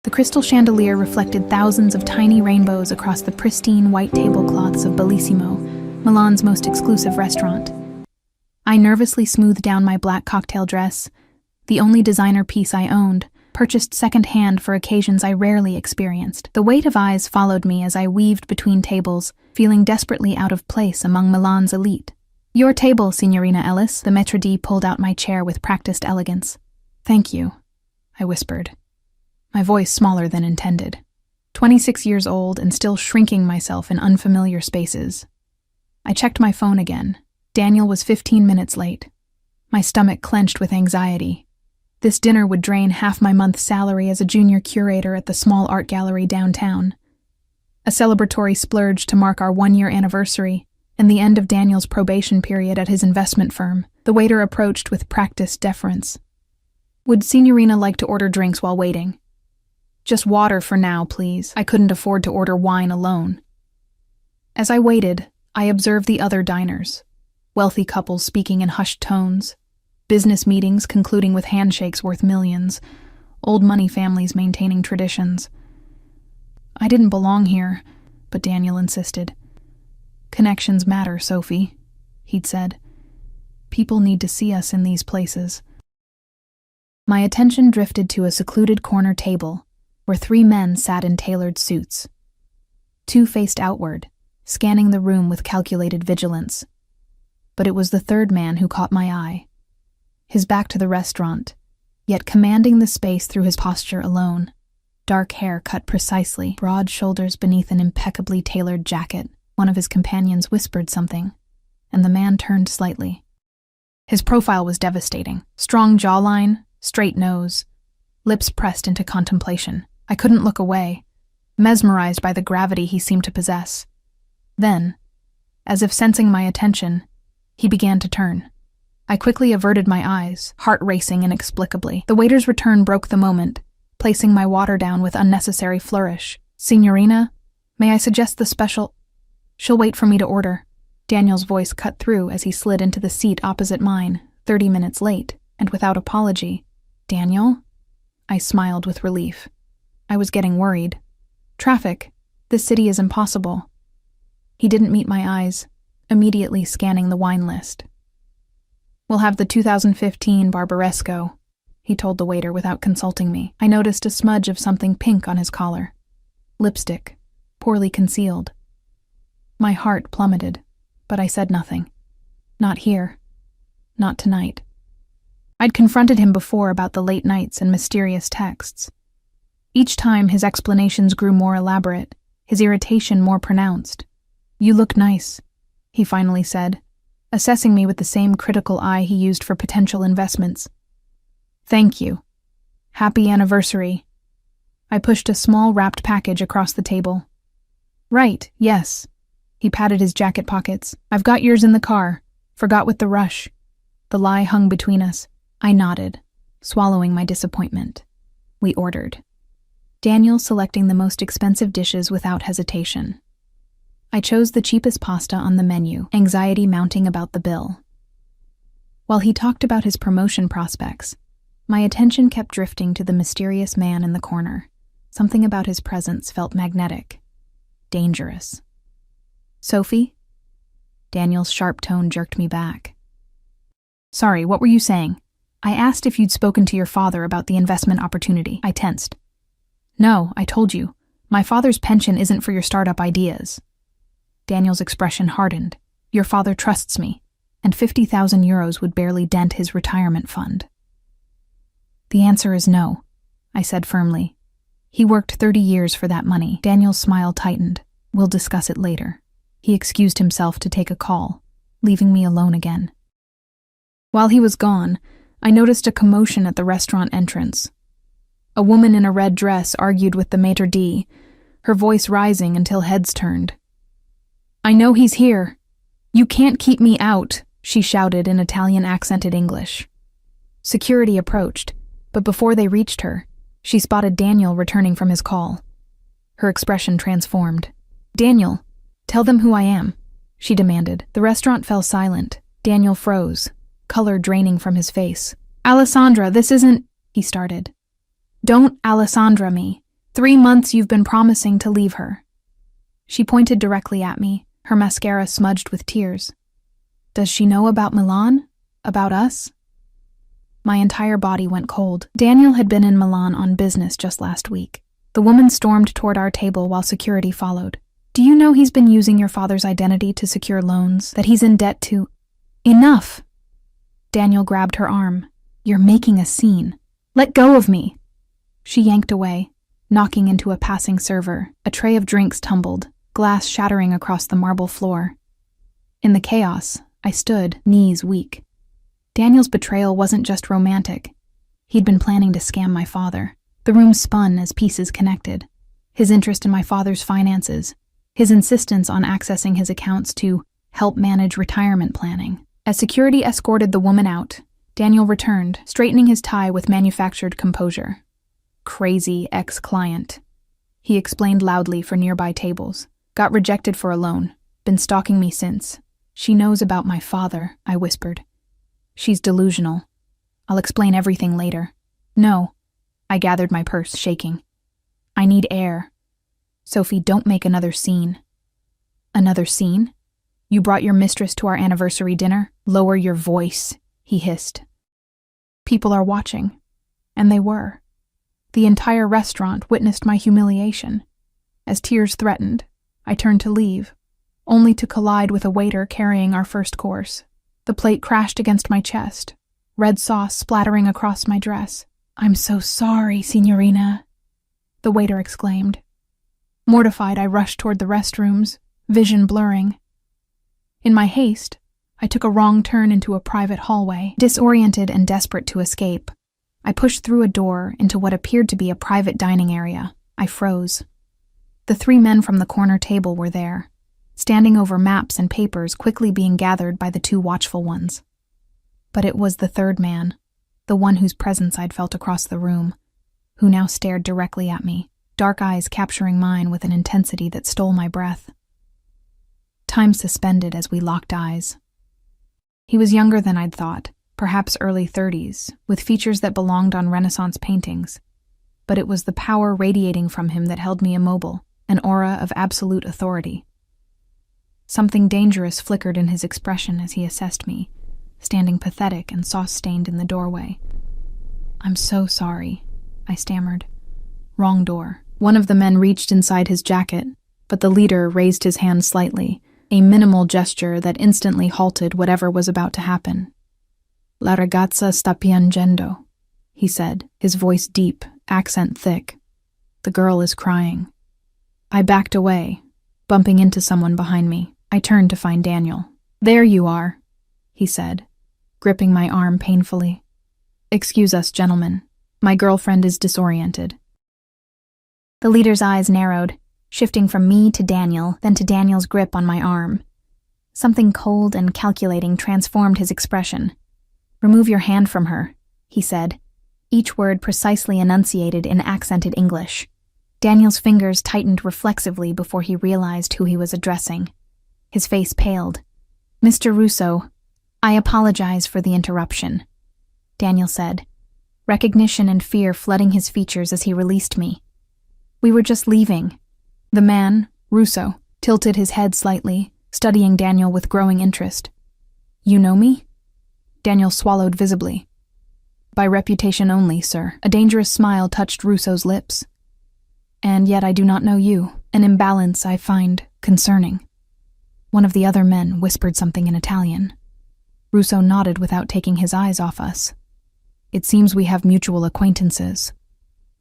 The crystal chandelier reflected thousands of tiny rainbows across the pristine white tablecloths of Bellissimo, Milan's most exclusive restaurant. I nervously smoothed down my black cocktail dress, the only designer piece I owned, purchased second-hand for occasions I rarely experienced. The weight of eyes followed me as I weaved between tables, feeling desperately out of place among Milan's elite. "Your table, Signorina Ellis." The maître d' pulled out my chair with practiced elegance. "Thank you," I whispered, my voice smaller than intended. 26 years old and still shrinking myself in unfamiliar spaces. I checked my phone again. Daniel was 15 minutes late. My stomach clenched with anxiety. This dinner would drain half my month's salary as a junior curator at the small art gallery downtown. A celebratory splurge to mark our 1-year anniversary and the end of Daniel's probation period at his investment firm. The waiter approached with practiced deference. "Would Signorina like to order drinks while waiting?" "Just water for now, please. I couldn't afford to order wine alone." As I waited, I observed the other diners. Wealthy couples speaking in hushed tones. Business meetings concluding with handshakes worth millions. Old money families maintaining traditions. I didn't belong here, but Daniel insisted. "Connections matter, Sophie," he'd said. "People need to see us in these places." My attention drifted to a secluded corner table, where 3 men sat in tailored suits. 2 faced outward, scanning the room with calculated vigilance. But it was the 3rd man who caught my eye. His back to the restaurant, yet commanding the space through his posture alone. Dark hair cut precisely, broad shoulders beneath an impeccably tailored jacket. One of his companions whispered something, and the man turned slightly. His profile was devastating. Strong jawline, straight nose, lips pressed into contemplation. I couldn't look away, mesmerized by the gravity he seemed to possess. Then, as if sensing my attention, he began to turn. I quickly averted my eyes, heart racing inexplicably. The waiter's return broke the moment, placing my water down with unnecessary flourish. "Signorina, may I suggest the special—" "She'll wait for me to order." Daniel's voice cut through as he slid into the seat opposite mine, 30 minutes late, and without apology. "Daniel?" I smiled with relief. I was getting worried. "Traffic. This city is impossible." He didn't meet my eyes, immediately scanning the wine list. "We'll have the 2015 Barbaresco," he told the waiter without consulting me. I noticed a smudge of something pink on his collar. Lipstick, poorly concealed. My heart plummeted, but I said nothing. Not here. Not tonight. I'd confronted him before about the late nights and mysterious texts. Each time his explanations grew more elaborate, his irritation more pronounced. "You look nice," he finally said, assessing me with the same critical eye he used for potential investments. "Thank you. Happy anniversary." I pushed a small wrapped package across the table. "Right, yes." He patted his jacket pockets. "I've got yours in the car. Forgot with the rush." The lie hung between us. I nodded, swallowing my disappointment. We ordered. Daniel selecting the most expensive dishes without hesitation. I chose the cheapest pasta on the menu, anxiety mounting about the bill. While he talked about his promotion prospects, my attention kept drifting to the mysterious man in the corner. Something about his presence felt magnetic, dangerous. "Sophie?" Daniel's sharp tone jerked me back. "Sorry, what were you saying?" "I asked if you'd spoken to your father about the investment opportunity." I tensed. "No, I told you. My father's pension isn't for your startup ideas." Daniel's expression hardened. "Your father trusts me, and 50,000 euros would barely dent his retirement fund." "The answer is no," I said firmly. "He worked 30 years for that money." Daniel's smile tightened. "We'll discuss it later." He excused himself to take a call, leaving me alone again. While he was gone, I noticed a commotion at the restaurant entrance. A woman in a red dress argued with the maître d', her voice rising until heads turned. "I know he's here. You can't keep me out," she shouted in Italian-accented English. Security approached, but before they reached her, she spotted Daniel returning from his call. Her expression transformed. "Daniel, tell them who I am," she demanded. The restaurant fell silent. Daniel froze, color draining from his face. "Alessandra, this isn't—" he started. "Don't Alessandra me. 3 months you've been promising to leave her." She pointed directly at me, her mascara smudged with tears. "Does she know about Milan? About us?" My entire body went cold. Daniel had been in Milan on business just last week. The woman stormed toward our table while security followed. "Do you know he's been using your father's identity to secure loans, that he's in debt to—" "Enough!" Daniel grabbed her arm. "You're making a scene. Let go of me." She yanked away, knocking into a passing server. A tray of drinks tumbled, glass shattering across the marble floor. In the chaos, I stood, knees weak. Daniel's betrayal wasn't just romantic. He'd been planning to scam my father. The room spun as pieces connected. His interest in my father's finances, his insistence on accessing his accounts to help manage retirement planning. As security escorted the woman out, Daniel returned, straightening his tie with manufactured composure. "Crazy ex-client," he explained loudly for nearby tables. "Got rejected for a loan. Been stalking me since. She knows about my father," I whispered. "She's delusional. I'll explain everything later." "No." I gathered my purse, shaking. "I need air. Sophie, don't make another scene." "Another scene? You brought your mistress to our anniversary dinner? Lower your voice," he hissed. "People are watching." And they were. The entire restaurant witnessed my humiliation. As tears threatened, I turned to leave, only to collide with a waiter carrying our first course. The plate crashed against my chest, red sauce splattering across my dress. "I'm so sorry, signorina," the waiter exclaimed. Mortified, I rushed toward the restrooms, vision blurring. In my haste, I took a wrong turn into a private hallway. Disoriented and desperate to escape, I pushed through a door into what appeared to be a private dining area. I froze. The 3 men from the corner table were there, standing over maps and papers quickly being gathered by the 2 watchful ones. But it was the 3rd man, the one whose presence I'd felt across the room, who now stared directly at me, dark eyes capturing mine with an intensity that stole my breath. Time suspended as we locked eyes. He was younger than I'd thought, perhaps early 30s, with features that belonged on Renaissance paintings. But it was the power radiating from him that held me immobile, an aura of absolute authority. Something dangerous flickered in his expression as he assessed me, standing pathetic and sauce-stained in the doorway. "I'm so sorry," I stammered. "Wrong door." One of the men reached inside his jacket, but the leader raised his hand slightly, a minimal gesture that instantly halted whatever was about to happen. "La ragazza sta piangendo," he said, his voice deep, accent thick. "The girl is crying." I backed away, bumping into someone behind me. I turned to find Daniel. "There you are," he said, gripping my arm painfully. "Excuse us, gentlemen. My girlfriend is disoriented." The leader's eyes narrowed, shifting from me to Daniel, then to Daniel's grip on my arm. Something cold and calculating transformed his expression. "Remove your hand from her," he said, each word precisely enunciated in accented English. Daniel's fingers tightened reflexively before he realized who he was addressing. His face paled. "Mr. Russo, I apologize for the interruption," Daniel said, recognition and fear flooding his features as he released me. "We were just leaving." The man, Russo, tilted his head slightly, studying Daniel with growing interest. "You know me?" Daniel swallowed visibly. "By reputation only, sir." A dangerous smile touched Russo's lips. "And yet I do not know you, an imbalance I find concerning." One of the other men whispered something in Italian. Russo nodded without taking his eyes off us. "It seems we have mutual acquaintances,"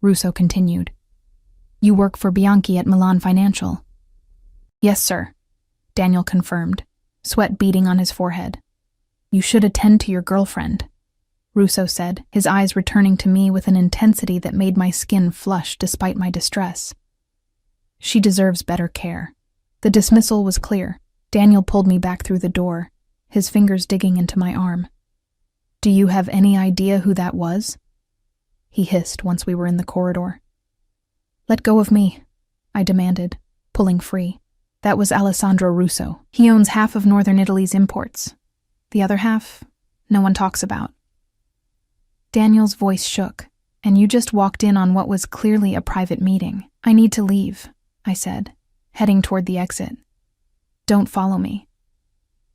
Russo continued. "You work for Bianchi at Milan Financial." "Yes, sir," Daniel confirmed, sweat beading on his forehead. "You should attend to your girlfriend," Russo said, his eyes returning to me with an intensity that made my skin flush despite my distress. "She deserves better care." The dismissal was clear. Daniel pulled me back through the door, his fingers digging into my arm. "Do you have any idea who that was?" he hissed once we were in the corridor. "Let go of me," I demanded, pulling free. "That was Alessandro Russo. He owns half of northern Italy's imports. The other half, no one talks about." Daniel's voice shook, And you just walked in on what was clearly a private meeting. I need to leave, I said, heading toward the exit. Don't follow me.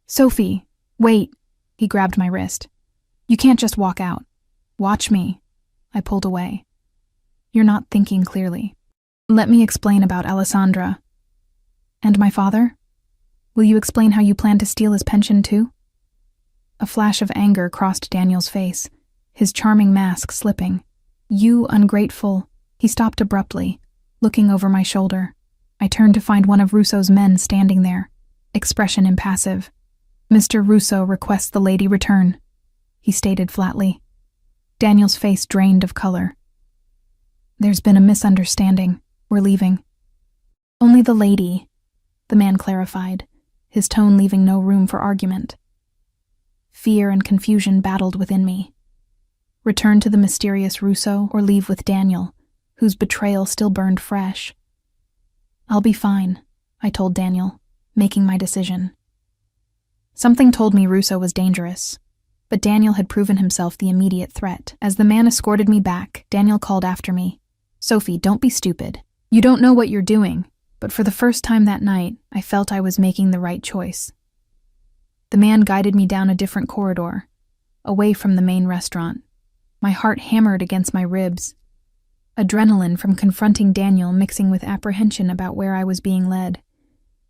Sophie, wait, he grabbed my wrist. You can't just walk out. Watch me. I pulled away. You're not thinking clearly. Let me explain about Alessandra. And my father? Will you explain how you plan to steal his pension too? A flash of anger crossed Daniel's face, his charming mask slipping. You ungrateful. He stopped abruptly, looking over my shoulder. I turned to find one of Russo's men standing there, expression impassive. Mr. Russo requests the lady return, he stated flatly. Daniel's face drained of color. There's been a misunderstanding. We're leaving. Only the lady, the man clarified, his tone leaving no room for argument. Fear and confusion battled within me. Return to the mysterious Russo or leave with Daniel, whose betrayal still burned fresh. I'll be fine, I told Daniel, making my decision. Something told me Russo was dangerous, but Daniel had proven himself the immediate threat. As the man escorted me back, Daniel called after me. Sophie, don't be stupid. You don't know what you're doing, but for the first time that night, I felt I was making the right choice. The man guided me down a different corridor, away from the main restaurant. My heart hammered against my ribs. Adrenaline from confronting Daniel mixing with apprehension about where I was being led.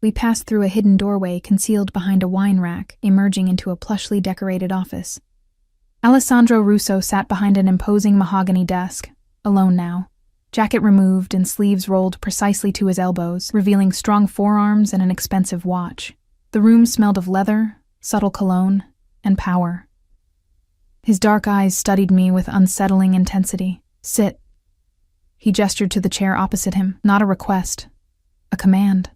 We passed through a hidden doorway concealed behind a wine rack, emerging into a plushly decorated office. Alessandro Russo sat behind an imposing mahogany desk, alone now. Jacket removed and sleeves rolled precisely to his elbows, revealing strong forearms and an expensive watch. The room smelled of leather, subtle cologne, and power. His dark eyes studied me with unsettling intensity. Sit. He gestured to the chair opposite him, not a request, a command.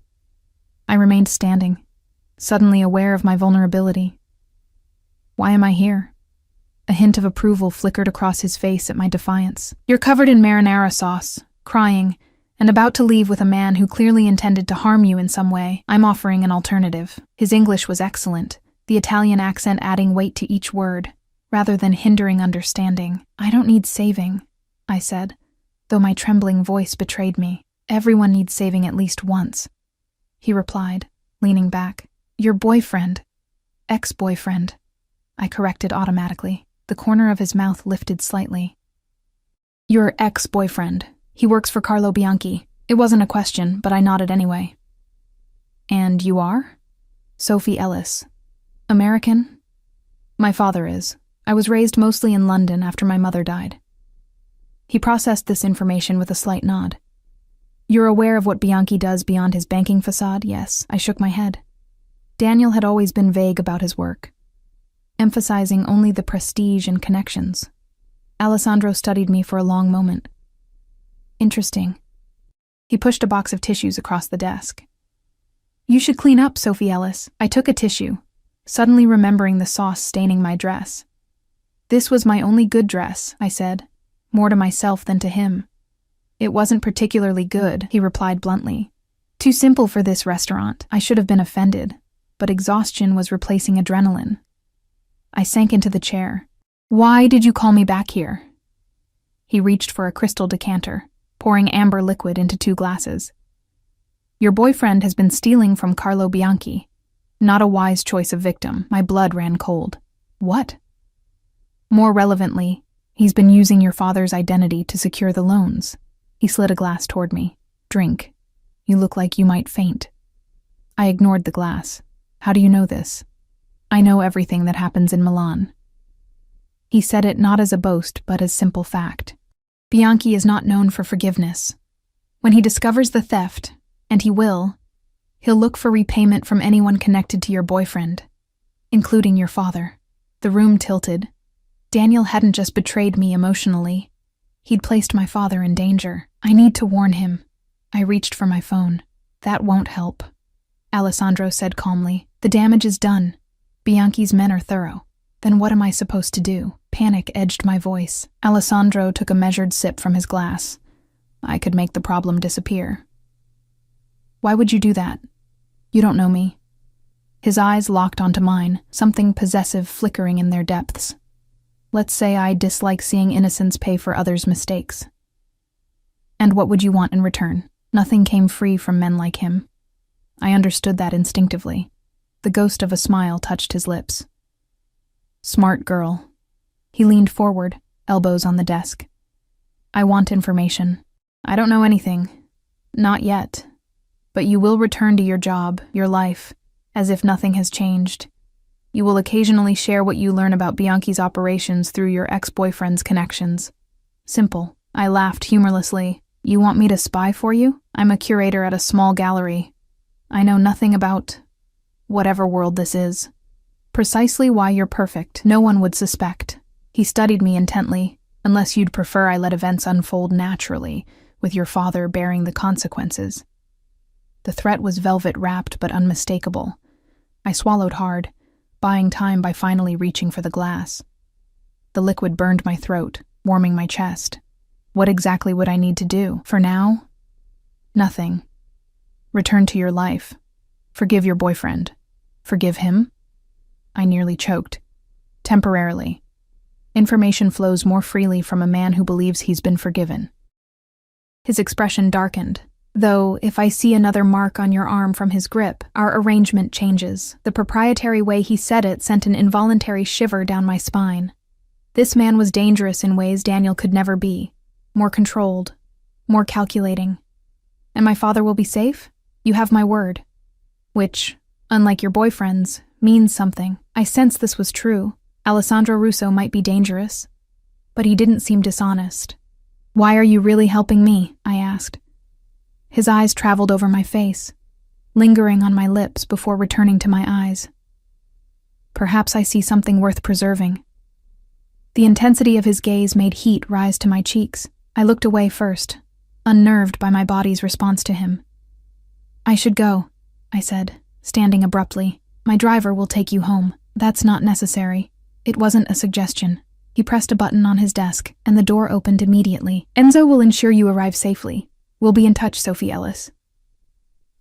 I remained standing, suddenly aware of my vulnerability. Why am I here? A hint of approval flickered across his face at my defiance. You're covered in marinara sauce, crying, and about to leave with a man who clearly intended to harm you in some way. I'm offering an alternative. His English was excellent, the Italian accent adding weight to each word, rather than hindering understanding. I don't need saving, I said, though my trembling voice betrayed me. Everyone needs saving at least once, he replied, leaning back. Your boyfriend. Ex-boyfriend, I corrected automatically. The corner of his mouth lifted slightly. Your ex-boyfriend. He works for Carlo Bianchi. It wasn't a question, but I nodded anyway. And you are? Sophie Ellis. American? My father is. I was raised mostly in London after my mother died. He processed this information with a slight nod. You're aware of what Bianchi does beyond his banking facade? Yes, I shook my head. Daniel had always been vague about his work, emphasizing only the prestige and connections. Alessandro studied me for a long moment. Interesting. He pushed a box of tissues across the desk. You should clean up, Sophie Ellis. I took a tissue, suddenly remembering the sauce staining my dress. This was my only good dress, I said, more to myself than to him. It wasn't particularly good, he replied bluntly. Too simple for this restaurant. I should have been offended, but exhaustion was replacing adrenaline. I sank into the chair. Why did you call me back here? He reached for a crystal decanter, pouring amber liquid into 2 glasses. Your boyfriend has been stealing from Carlo Bianchi. Not a wise choice of victim. My blood ran cold. What? More relevantly, he's been using your father's identity to secure the loans. He slid a glass toward me. Drink. You look like you might faint. I ignored the glass. How do you know this? I know everything that happens in Milan. He said it not as a boast, but as simple fact. Bianchi is not known for forgiveness. When he discovers the theft, and he will, he'll look for repayment from anyone connected to your boyfriend, including your father. The room tilted. Daniel hadn't just betrayed me emotionally. He'd placed my father in danger. I need to warn him. I reached for my phone. That won't help, Alessandro said calmly. The damage is done. Bianchi's men are thorough. Then what am I supposed to do? Panic edged my voice. Alessandro took a measured sip from his glass. I could make the problem disappear. Why would you do that? You don't know me. His eyes locked onto mine, something possessive flickering in their depths. Let's say I dislike seeing innocents pay for others' mistakes. And what would you want in return? Nothing came free from men like him. I understood that instinctively. The ghost of a smile touched his lips. Smart girl. He leaned forward, elbows on the desk. I want information. I don't know anything. Not yet. But you will return to your job, your life, as if nothing has changed. You will occasionally share what you learn about Bianchi's operations through your ex-boyfriend's connections. Simple. I laughed humorlessly. You want me to spy for you? I'm a curator at a small gallery. I know nothing about whatever world this is. Precisely why you're perfect. No one would suspect. He studied me intently, unless you'd prefer I let events unfold naturally, with your father bearing the consequences. The threat was velvet-wrapped but unmistakable. I swallowed hard, buying time by finally reaching for the glass. The liquid burned my throat, warming my chest. What exactly would I need to do? For now? Nothing. Return to your life. Forgive your boyfriend. Forgive him? I nearly choked. Temporarily. Information flows more freely from a man who believes he's been forgiven. His expression darkened. Though, if I see another mark on your arm from his grip, our arrangement changes. The proprietary way he said it sent an involuntary shiver down my spine. This man was dangerous in ways Daniel could never be. More controlled. More calculating. And my father will be safe? You have my word. Which, unlike your boyfriend's, means something. I sensed this was true. Alessandro Russo might be dangerous. But he didn't seem dishonest. Why are you really helping me? I asked. His eyes traveled over my face, lingering on my lips before returning to my eyes. Perhaps I see something worth preserving. The intensity of his gaze made heat rise to my cheeks. I looked away first, unnerved by my body's response to him. I should go, I said, standing abruptly. My driver will take you home. That's not necessary. It wasn't a suggestion. He pressed a button on his desk, and the door opened immediately. Enzo will ensure you arrive safely. We'll be in touch, Sophie Ellis.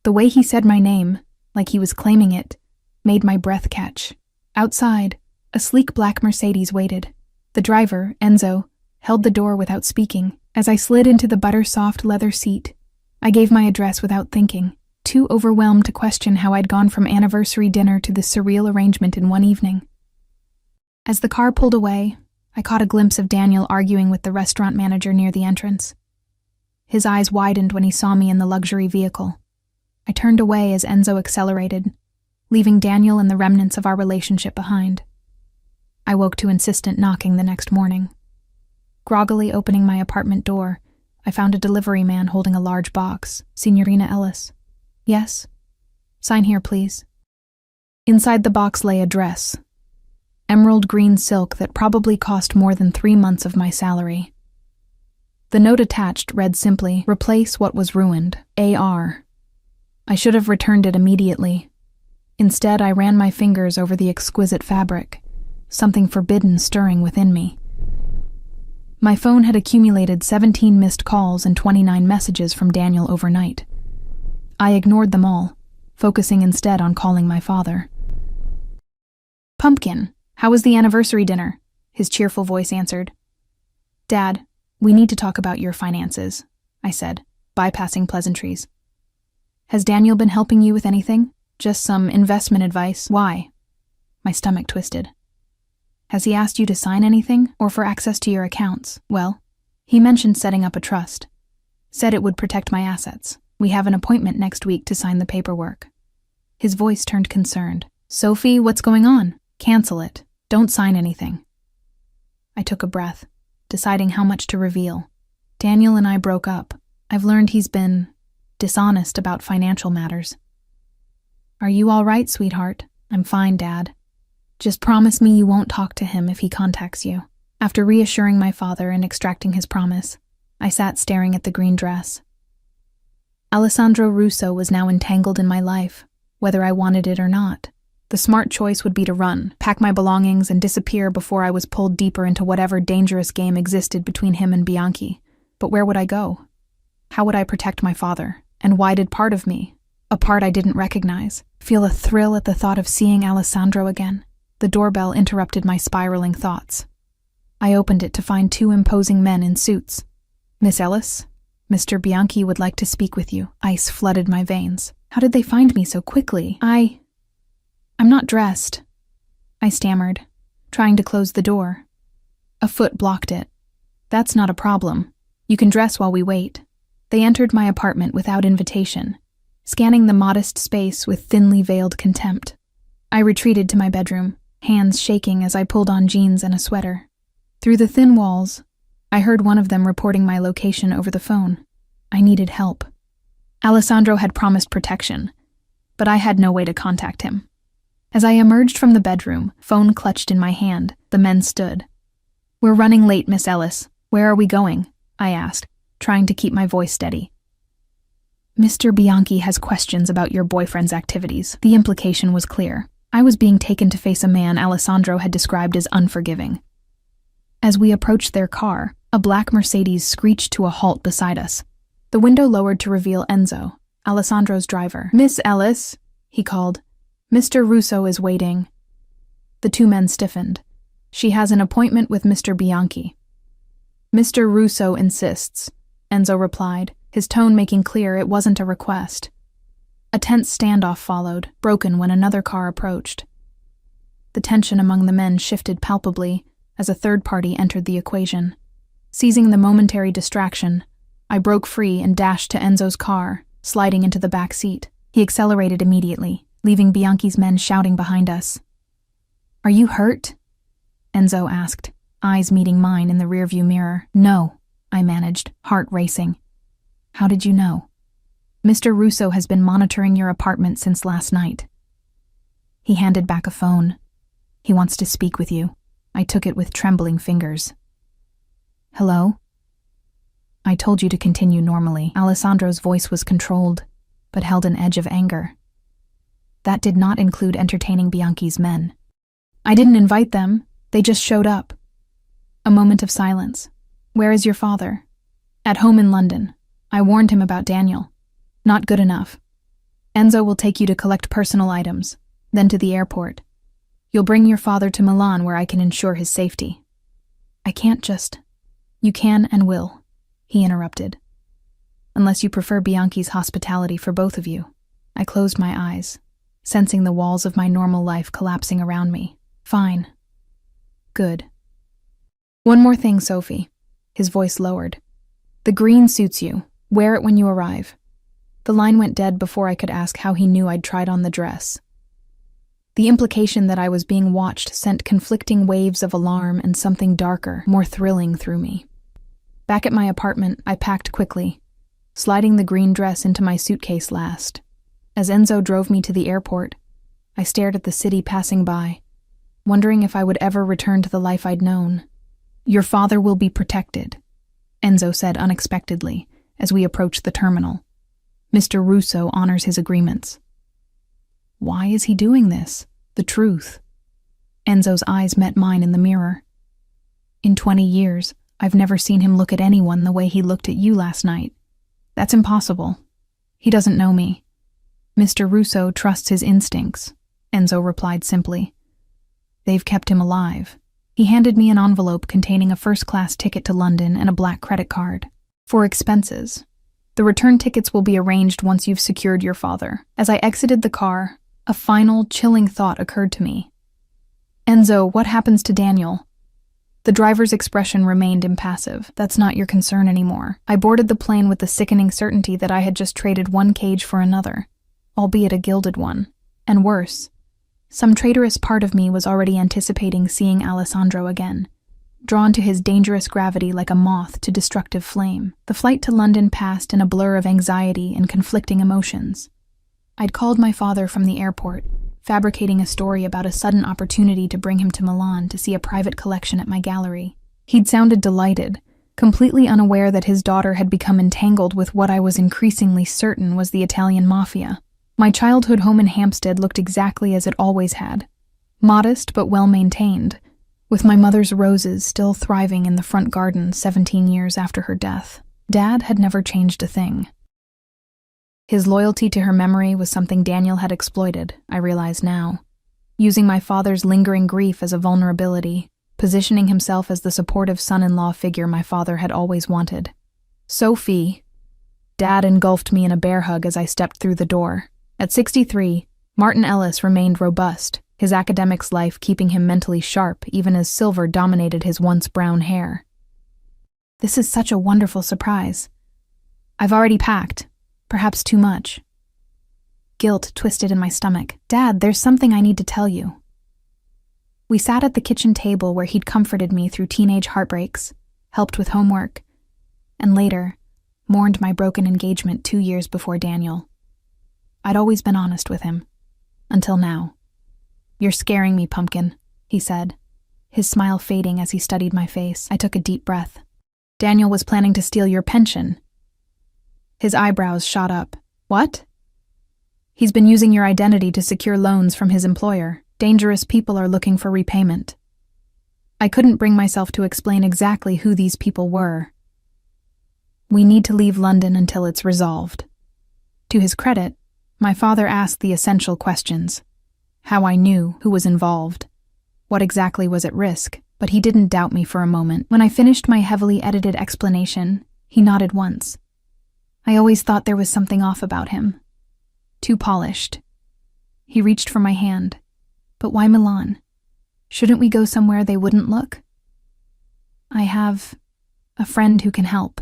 The way he said my name, like he was claiming it, made my breath catch. Outside, a sleek black Mercedes waited. The driver, Enzo, held the door without speaking. As I slid into the butter-soft leather seat, I gave my address without thinking, too overwhelmed to question how I'd gone from anniversary dinner to this surreal arrangement in one evening. As the car pulled away, I caught a glimpse of Daniel arguing with the restaurant manager near the entrance. His eyes widened when he saw me in the luxury vehicle. I turned away as Enzo accelerated, leaving Daniel and the remnants of our relationship behind. I woke to insistent knocking the next morning. Groggily opening my apartment door, I found a delivery man holding a large box. Signorina Ellis. Yes? Sign here, please. Inside the box lay a dress. Emerald green silk that probably cost more than 3 months of my salary. The note attached read simply, "Replace what was ruined. A.R." I should have returned it immediately. Instead, I ran my fingers over the exquisite fabric, something forbidden stirring within me. My phone had accumulated 17 missed calls and 29 messages from Daniel overnight. I ignored them all, focusing instead on calling my father. "Pumpkin, how was the anniversary dinner?" his cheerful voice answered. "Dad, we need to talk about your finances," I said, bypassing pleasantries. "Has Daniel been helping you with anything? Just some investment advice?" "Why?" My stomach twisted. "Has he asked you to sign anything, or for access to your accounts?" "Well, he mentioned setting up a trust. Said it would protect my assets. We have an appointment next week to sign the paperwork." His voice turned concerned. "Sophie, what's going on? Cancel it. Don't sign anything." I took a breath, deciding how much to reveal. Daniel and I broke up. I've learned he's been dishonest about financial matters. "Are you all right, sweetheart?" "I'm fine, Dad. Just promise me you won't talk to him if he contacts you." After reassuring my father and extracting his promise, I sat staring at the green dress. Alessandro Russo was now entangled in my life, whether I wanted it or not. The smart choice would be to run, pack my belongings, and disappear before I was pulled deeper into whatever dangerous game existed between him and Bianchi. But where would I go? How would I protect my father? And why did part of me, a part I didn't recognize, feel a thrill at the thought of seeing Alessandro again? The doorbell interrupted my spiraling thoughts. I opened it to find two imposing men in suits. "Miss Ellis? Mr. Bianchi would like to speak with you." Ice flooded my veins. How did they find me so quickly? I'm not dressed," I stammered, trying to close the door. A foot blocked it. "That's not a problem. You can dress while we wait." They entered my apartment without invitation, scanning the modest space with thinly veiled contempt. I retreated to my bedroom, hands shaking as I pulled on jeans and a sweater. Through the thin walls, I heard one of them reporting my location over the phone. I needed help. Alessandro had promised protection, but I had no way to contact him. As I emerged from the bedroom, phone clutched in my hand, the men stood. "We're running late, Miss Ellis. Where are we going?" I asked, trying to keep my voice steady. "Mr. Bianchi has questions about your boyfriend's activities." The implication was clear. I was being taken to face a man Alessandro had described as unforgiving. As we approached their car, a black Mercedes screeched to a halt beside us. The window lowered to reveal Enzo, Alessandro's driver. "Miss Ellis," he called. "Mr. Russo is waiting." The two men stiffened. "She has an appointment with Mr. Bianchi." "Mr. Russo insists," Enzo replied, his tone making clear it wasn't a request. A tense standoff followed, broken when another car approached. The tension among the men shifted palpably as a third party entered the equation. Seizing the momentary distraction, I broke free and dashed to Enzo's car, sliding into the back seat. He accelerated immediately, leaving Bianchi's men shouting behind us. "Are you hurt?" Enzo asked, eyes meeting mine in the rearview mirror. "No," I managed, heart racing. "How did you know?" "Mr. Russo has been monitoring your apartment since last night." He handed back a phone. "He wants to speak with you." I took it with trembling fingers. "Hello?" I told you to continue normally. Alessandro's voice was controlled, but held an edge of anger. That did not include entertaining Bianchi's men. "I didn't invite them. They just showed up." A moment of silence. "Where is your father?" "At home in London. I warned him about Daniel." "Not good enough. Enzo will take you to collect personal items, then to the airport. You'll bring your father to Milan where I can ensure his safety." "I can't just—" "You can and will," he interrupted. "Unless you prefer Bianchi's hospitality for both of you." I closed my eyes, sensing the walls of my normal life collapsing around me. "Fine. Good. One more thing, Sophie." His voice lowered. "The green suits you. Wear it when you arrive." The line went dead before I could ask how he knew I'd tried on the dress. The implication that I was being watched sent conflicting waves of alarm and something darker, more thrilling through me. Back at my apartment, I packed quickly, sliding the green dress into my suitcase last. As Enzo drove me to the airport, I stared at the city passing by, wondering if I would ever return to the life I'd known. "Your father will be protected," Enzo said unexpectedly as we approached the terminal. "Mr. Russo honors his agreements." Why is he doing this? The truth. Enzo's eyes met mine in the mirror. "In 20 years, I've never seen him look at anyone the way he looked at you last night. That's impossible. He doesn't know me." "Mr. Russo trusts his instincts," Enzo replied simply. "They've kept him alive." He handed me an envelope containing a first-class ticket to London and a black credit card. "For expenses. The return tickets will be arranged once you've secured your father." As I exited the car, a final, chilling thought occurred to me. "Enzo, what happens to Daniel?" The driver's expression remained impassive. "That's not your concern anymore." I boarded the plane with the sickening certainty that I had just traded one cage for another, albeit a gilded one. And worse, some traitorous part of me was already anticipating seeing Alessandro again, drawn to his dangerous gravity like a moth to destructive flame. The flight to London passed in a blur of anxiety and conflicting emotions. I'd called my father from the airport, fabricating a story about a sudden opportunity to bring him to Milan to see a private collection at my gallery. He'd sounded delighted, completely unaware that his daughter had become entangled with what I was increasingly certain was the Italian mafia. My childhood home in Hampstead looked exactly as it always had, modest but well-maintained, with my mother's roses still thriving in the front garden 17 years after her death. Dad had never changed a thing. His loyalty to her memory was something Daniel had exploited, I realize now, using my father's lingering grief as a vulnerability, positioning himself as the supportive son-in-law figure my father had always wanted. "Sophie." Dad engulfed me in a bear hug as I stepped through the door. At 63, Martin Ellis remained robust, his academics life keeping him mentally sharp even as silver dominated his once brown hair. "This is such a wonderful surprise. I've already packed, perhaps too much." Guilt twisted in my stomach. "Dad, there's something I need to tell you." We sat at the kitchen table where he'd comforted me through teenage heartbreaks, helped with homework, and later, mourned my broken engagement 2 years before Daniel. I'd always been honest with him. Until now. "You're scaring me, Pumpkin," he said, his smile fading as he studied my face. I took a deep breath. "Daniel was planning to steal your pension." His eyebrows shot up. "What?" "He's been using your identity to secure loans from his employer. Dangerous people are looking for repayment." I couldn't bring myself to explain exactly who these people were. "We need to leave London until it's resolved." To his credit, my father asked the essential questions. How I knew who was involved, what exactly was at risk, but he didn't doubt me for a moment. When I finished my heavily edited explanation, he nodded once. I always thought there was something off about him. Too polished. He reached for my hand. "But why Milan? Shouldn't we go somewhere they wouldn't look?" "I have a friend who can help."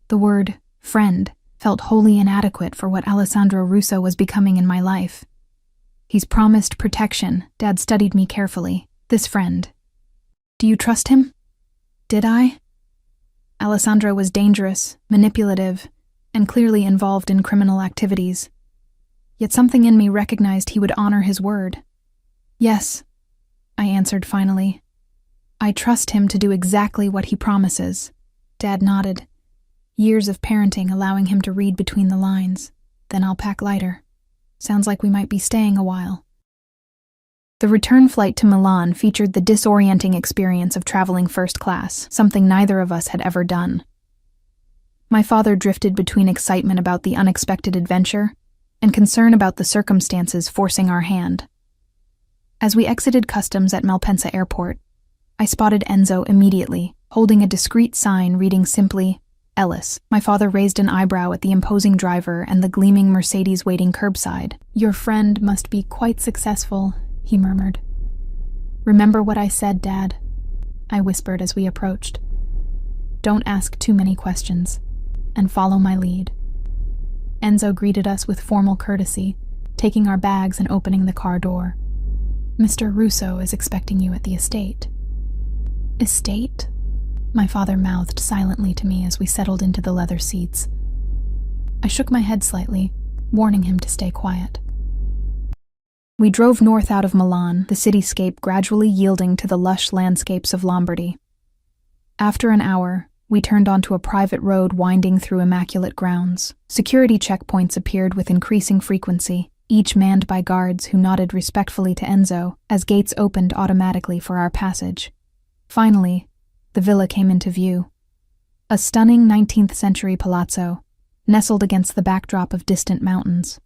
The word friend felt wholly inadequate for what Alessandro Russo was becoming in my life. "He's promised protection." Dad studied me carefully. "This friend. Do you trust him?" Did I? Alessandro was dangerous, manipulative, and clearly involved in criminal activities. Yet something in me recognized he would honor his word. "Yes," I answered finally. "I trust him to do exactly what he promises." Dad nodded. Years of parenting allowing him to read between the lines. "Then I'll pack lighter. Sounds like we might be staying a while." The return flight to Milan featured the disorienting experience of traveling first class, something neither of us had ever done. My father drifted between excitement about the unexpected adventure and concern about the circumstances forcing our hand. As we exited customs at Malpensa Airport, I spotted Enzo immediately, holding a discreet sign reading simply, "Ellis." My father raised an eyebrow at the imposing driver and the gleaming Mercedes waiting curbside. "Your friend must be quite successful," he murmured. "Remember what I said, Dad," I whispered as we approached. "Don't ask too many questions, and follow my lead." Enzo greeted us with formal courtesy, taking our bags and opening the car door. "Mr. Russo is expecting you at the estate." "Estate?" My father mouthed silently to me as we settled into the leather seats. I shook my head slightly, warning him to stay quiet. We drove north out of Milan, the cityscape gradually yielding to the lush landscapes of Lombardy. After an hour, we turned onto a private road winding through immaculate grounds. Security checkpoints appeared with increasing frequency, each manned by guards who nodded respectfully to Enzo as gates opened automatically for our passage. Finally, the villa came into view. A stunning 19th-century palazzo, nestled against the backdrop of distant mountains.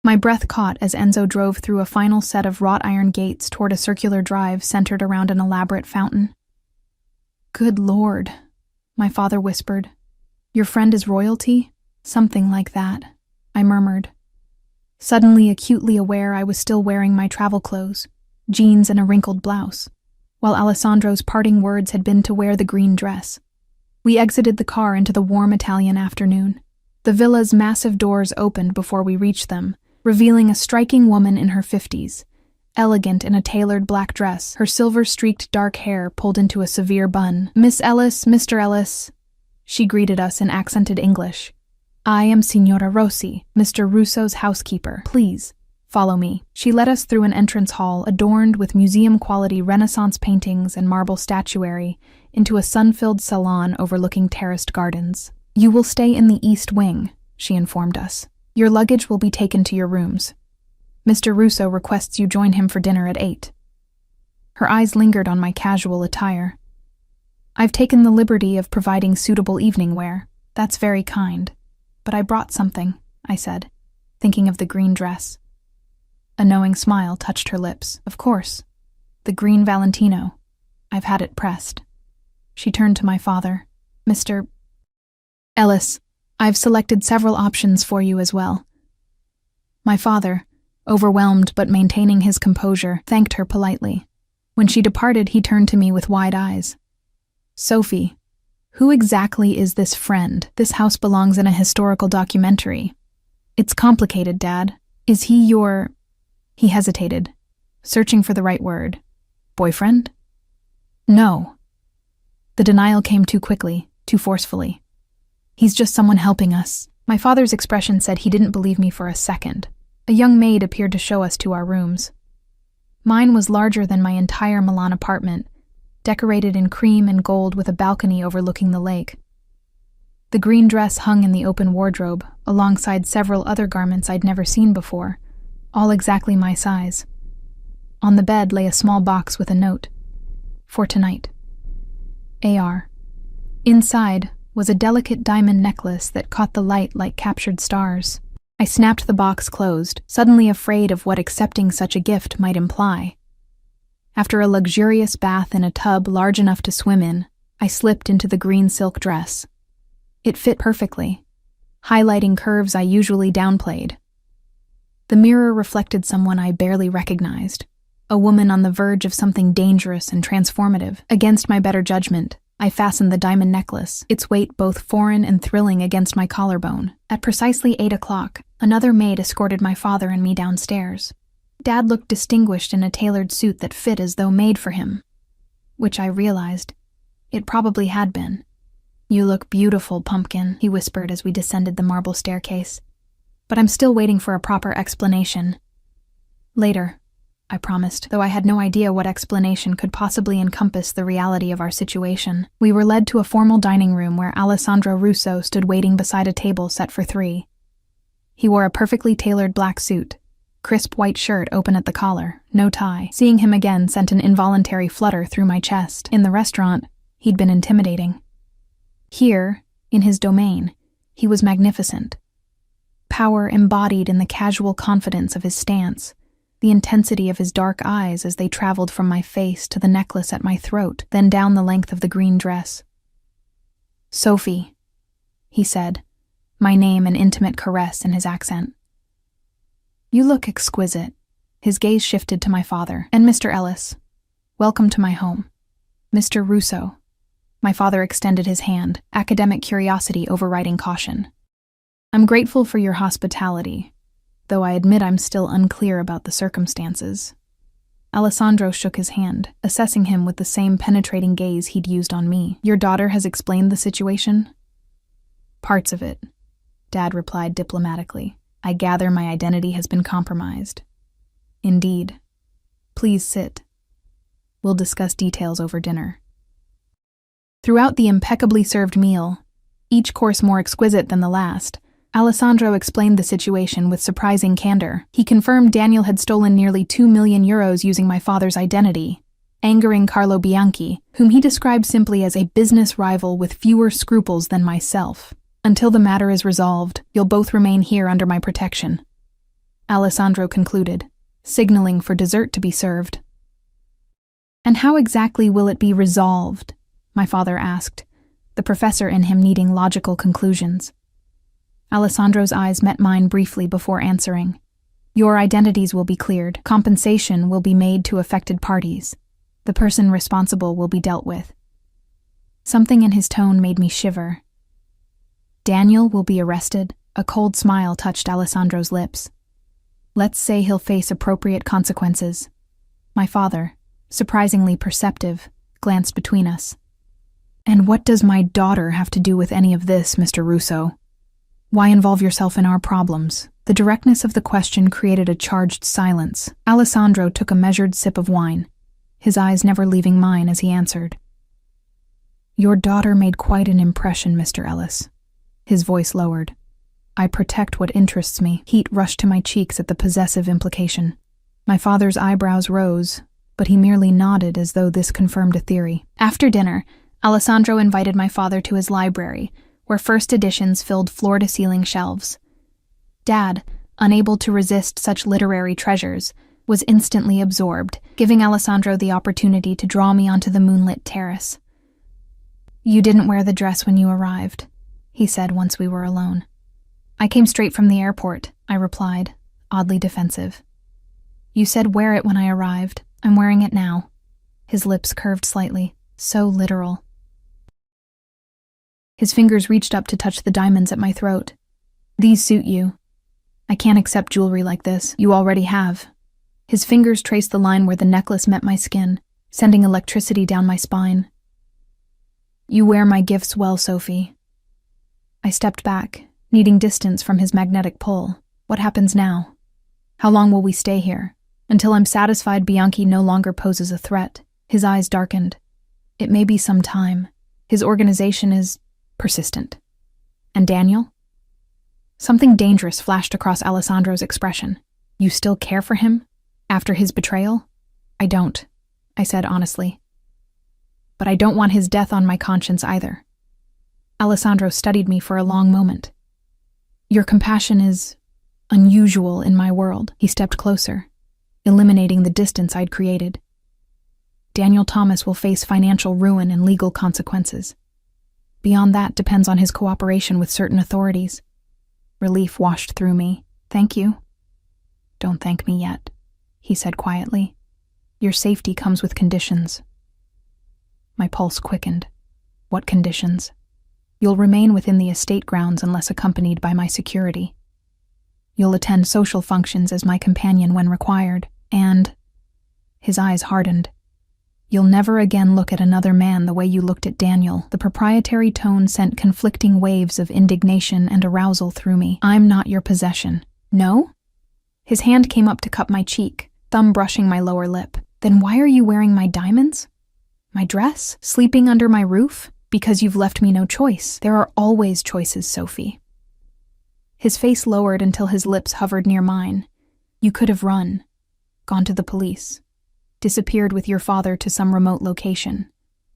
My breath caught as Enzo drove through a final set of wrought iron gates toward a circular drive centered around an elaborate fountain. "Good Lord," my father whispered. "Your friend is royalty?" "Something like that," I murmured, suddenly acutely aware I was still wearing my travel clothes, jeans and a wrinkled blouse, while Alessandro's parting words had been to wear the green dress. We exited the car into the warm Italian afternoon. The villa's massive doors opened before we reached them, revealing a striking woman in her 50s, elegant in a tailored black dress, her silver-streaked dark hair pulled into a severe bun. "Miss Ellis, Mr. Ellis," she greeted us in accented English. "I am Signora Rossi, Mr. Russo's housekeeper. Please, follow me." She led us through an entrance hall adorned with museum-quality Renaissance paintings and marble statuary into a sun-filled salon overlooking terraced gardens. "You will stay in the East Wing," she informed us. "Your luggage will be taken to your rooms. Mr. Russo requests you join him for dinner at 8. Her eyes lingered on my casual attire. "I've taken the liberty of providing suitable evening wear. That's very kind. But I brought something," I said, thinking of the green dress. A knowing smile touched her lips. "Of course. The green Valentino." I've had it pressed. She turned to my father. Mr. Ellis, I've selected several options for you as well. My father, overwhelmed but maintaining his composure, thanked her politely. When she departed, he turned to me with wide eyes. Sophie, who exactly is this friend? This house belongs in a historical documentary. It's complicated, Dad. Is he your... He hesitated, searching for the right word. Boyfriend? No. The denial came too quickly, too forcefully. He's just someone helping us. My father's expression said he didn't believe me for a second. A young maid appeared to show us to our rooms. Mine was larger than my entire Milan apartment, decorated in cream and gold with a balcony overlooking the lake. The green dress hung in the open wardrobe, alongside several other garments I'd never seen before, all exactly my size. On the bed lay a small box with a note. For tonight. A.R. Inside was a delicate diamond necklace that caught the light like captured stars. I snapped the box closed, suddenly afraid of what accepting such a gift might imply. After a luxurious bath in a tub large enough to swim in, I slipped into the green silk dress. It fit perfectly, highlighting curves I usually downplayed. The mirror reflected someone I barely recognized, a woman on the verge of something dangerous and transformative. Against my better judgment, I fastened the diamond necklace, its weight both foreign and thrilling, against my collarbone. At precisely 8 o'clock, another maid escorted my father and me downstairs. Dad looked distinguished in a tailored suit that fit as though made for him, which I realized it probably had been. You look beautiful, Pumpkin, he whispered as we descended the marble staircase. But I'm still waiting for a proper explanation. Later, I promised, though I had no idea what explanation could possibly encompass the reality of our situation. We were led to a formal dining room where Alessandro Russo stood waiting beside a table set for 3. He wore a perfectly tailored black suit, crisp white shirt open at the collar, no tie. Seeing him again sent an involuntary flutter through my chest. In the restaurant, he'd been intimidating. Here, in his domain, he was magnificent. Power embodied in the casual confidence of his stance, the intensity of his dark eyes as they traveled from my face to the necklace at my throat, then down the length of the green dress. Sophie, he said, my name an intimate caress in his accent. You look exquisite. His gaze shifted to my father. And Mr. Ellis, welcome to my home. Mr. Russo. My father extended his hand, academic curiosity overriding caution. I'm grateful for your hospitality, though I admit I'm still unclear about the circumstances. Alessandro shook his hand, assessing him with the same penetrating gaze he'd used on me. Your daughter has explained the situation? Parts of it, Dad replied diplomatically. I gather my identity has been compromised. Indeed. Please sit. We'll discuss details over dinner. Throughout the impeccably served meal, each course more exquisite than the last, Alessandro explained the situation with surprising candor. He confirmed Daniel had stolen nearly 2 million euros using my father's identity, angering Carlo Bianchi, whom he described simply as a business rival with fewer scruples than myself. Until the matter is resolved, you'll both remain here under my protection, Alessandro concluded, signaling for dessert to be served. And how exactly will it be resolved? My father asked, the professor in him needing logical conclusions. Alessandro's eyes met mine briefly before answering. Your identities will be cleared. Compensation will be made to affected parties. The person responsible will be dealt with. Something in his tone made me shiver. Daniel will be arrested? A cold smile touched Alessandro's lips. Let's say he'll face appropriate consequences. My father, surprisingly perceptive, glanced between us. And what does my daughter have to do with any of this, Mr. Russo? Why involve yourself in our problems? The directness of the question created a charged silence. Alessandro took a measured sip of wine, his eyes never leaving mine as he answered. Your daughter made quite an impression, Mr. Ellis. His voice lowered. I protect what interests me. Heat rushed to my cheeks at the possessive implication. My father's eyebrows rose, but he merely nodded as though this confirmed a theory. After dinner, Alessandro invited my father to his library, where first editions filled floor-to-ceiling shelves. Dad, unable to resist such literary treasures, was instantly absorbed, giving Alessandro the opportunity to draw me onto the moonlit terrace. "You didn't wear the dress when you arrived," he said once we were alone. "I came straight from the airport," I replied, oddly defensive. "You said wear it when I arrived. I'm wearing it now." His lips curved slightly, so literal. His fingers reached up to touch the diamonds at my throat. "These suit you. I can't accept jewelry like this. You already have." His fingers traced the line where the necklace met my skin, sending electricity down my spine. "You wear my gifts well, Sophie." I stepped back, needing distance from his magnetic pull. "What happens now? How long will we stay here? Until I'm satisfied Bianchi no longer poses a threat." His eyes darkened. "It may be some time. His organization is persistent." "And Daniel?" Something dangerous flashed across Alessandro's expression. "You still care for him? After his betrayal?" "I don't," I said honestly. "But I don't want his death on my conscience either." Alessandro studied me for a long moment. "Your compassion is unusual in my world." He stepped closer, eliminating the distance I'd created. "Daniel Thomas will face financial ruin and legal consequences. Beyond that depends on his cooperation with certain authorities." Relief washed through me. "Thank you." "Don't thank me yet," he said quietly. "Your safety comes with conditions." My pulse quickened. "What conditions?" "You'll remain within the estate grounds unless accompanied by my security. You'll attend social functions as my companion when required, and—" his eyes hardened. "You'll never again look at another man the way you looked at Daniel." The proprietary tone sent conflicting waves of indignation and arousal through me. "I'm not your possession." "No?" His hand came up to cup my cheek, thumb brushing my lower lip. "Then why are you wearing my diamonds? My dress? Sleeping under my roof? Because you've left me no choice. There are always choices, Sophie." His face lowered until his lips hovered near mine. "You could have run, gone to the police, disappeared with your father to some remote location."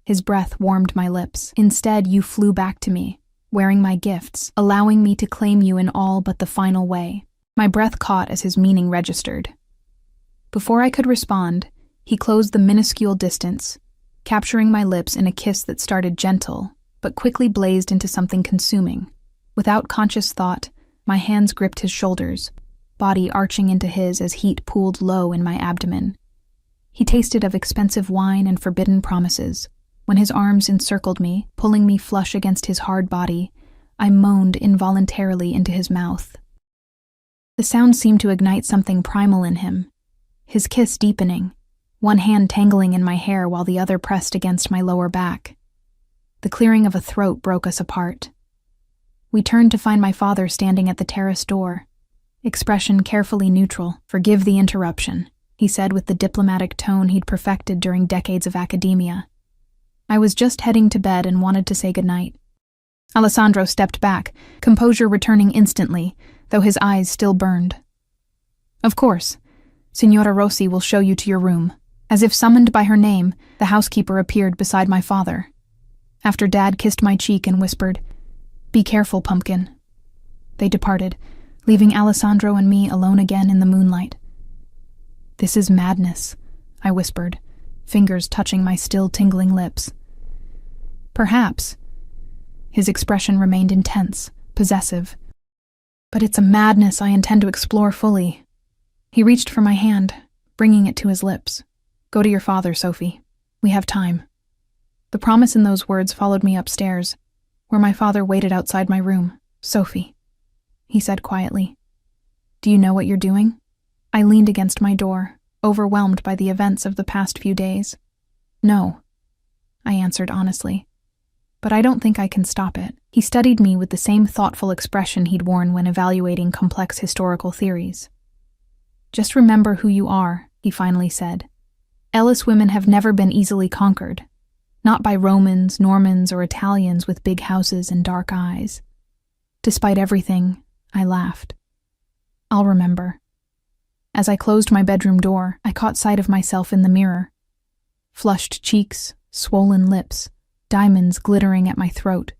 His breath warmed my lips. "Instead, you flew back to me, wearing my gifts, allowing me to claim you in all but the final way." My breath caught as his meaning registered. Before I could respond, he closed the minuscule distance, capturing my lips in a kiss that started gentle, but quickly blazed into something consuming. Without conscious thought, my hands gripped his shoulders, body arching into his as heat pooled low in my abdomen. He tasted of expensive wine and forbidden promises. When his arms encircled me, pulling me flush against his hard body, I moaned involuntarily into his mouth. The sound seemed to ignite something primal in him, his kiss deepening, one hand tangling in my hair while the other pressed against my lower back. The clearing of a throat broke us apart. We turned to find my father standing at the terrace door, expression carefully neutral. "Forgive the interruption," he said with the diplomatic tone he'd perfected during decades of academia. "I was just heading to bed and wanted to say goodnight." Alessandro stepped back, composure returning instantly, though his eyes still burned. "Of course. Signora Rossi will show you to your room." As if summoned by her name, the housekeeper appeared beside my father. After Dad kissed my cheek and whispered, "Be careful, Pumpkin." They departed, leaving Alessandro and me alone again in the moonlight. "This is madness," I whispered, fingers touching my still tingling lips. "Perhaps." His expression remained intense, possessive. "But it's a madness I intend to explore fully." He reached for my hand, bringing it to his lips. "Go to your father, Sophie. We have time." The promise in those words followed me upstairs, where my father waited outside my room. "Sophie," he said quietly, "do you know what you're doing?" I leaned against my door, overwhelmed by the events of the past few days. "No," I answered honestly, "but I don't think I can stop it." He studied me with the same thoughtful expression he'd worn when evaluating complex historical theories. "Just remember who you are," he finally said. "Ellis women have never been easily conquered, not by Romans, Normans, or Italians with big houses and dark eyes." Despite everything, I laughed. "I'll remember." As I closed my bedroom door, I caught sight of myself in the mirror. Flushed cheeks, swollen lips, diamonds glittering at my throat.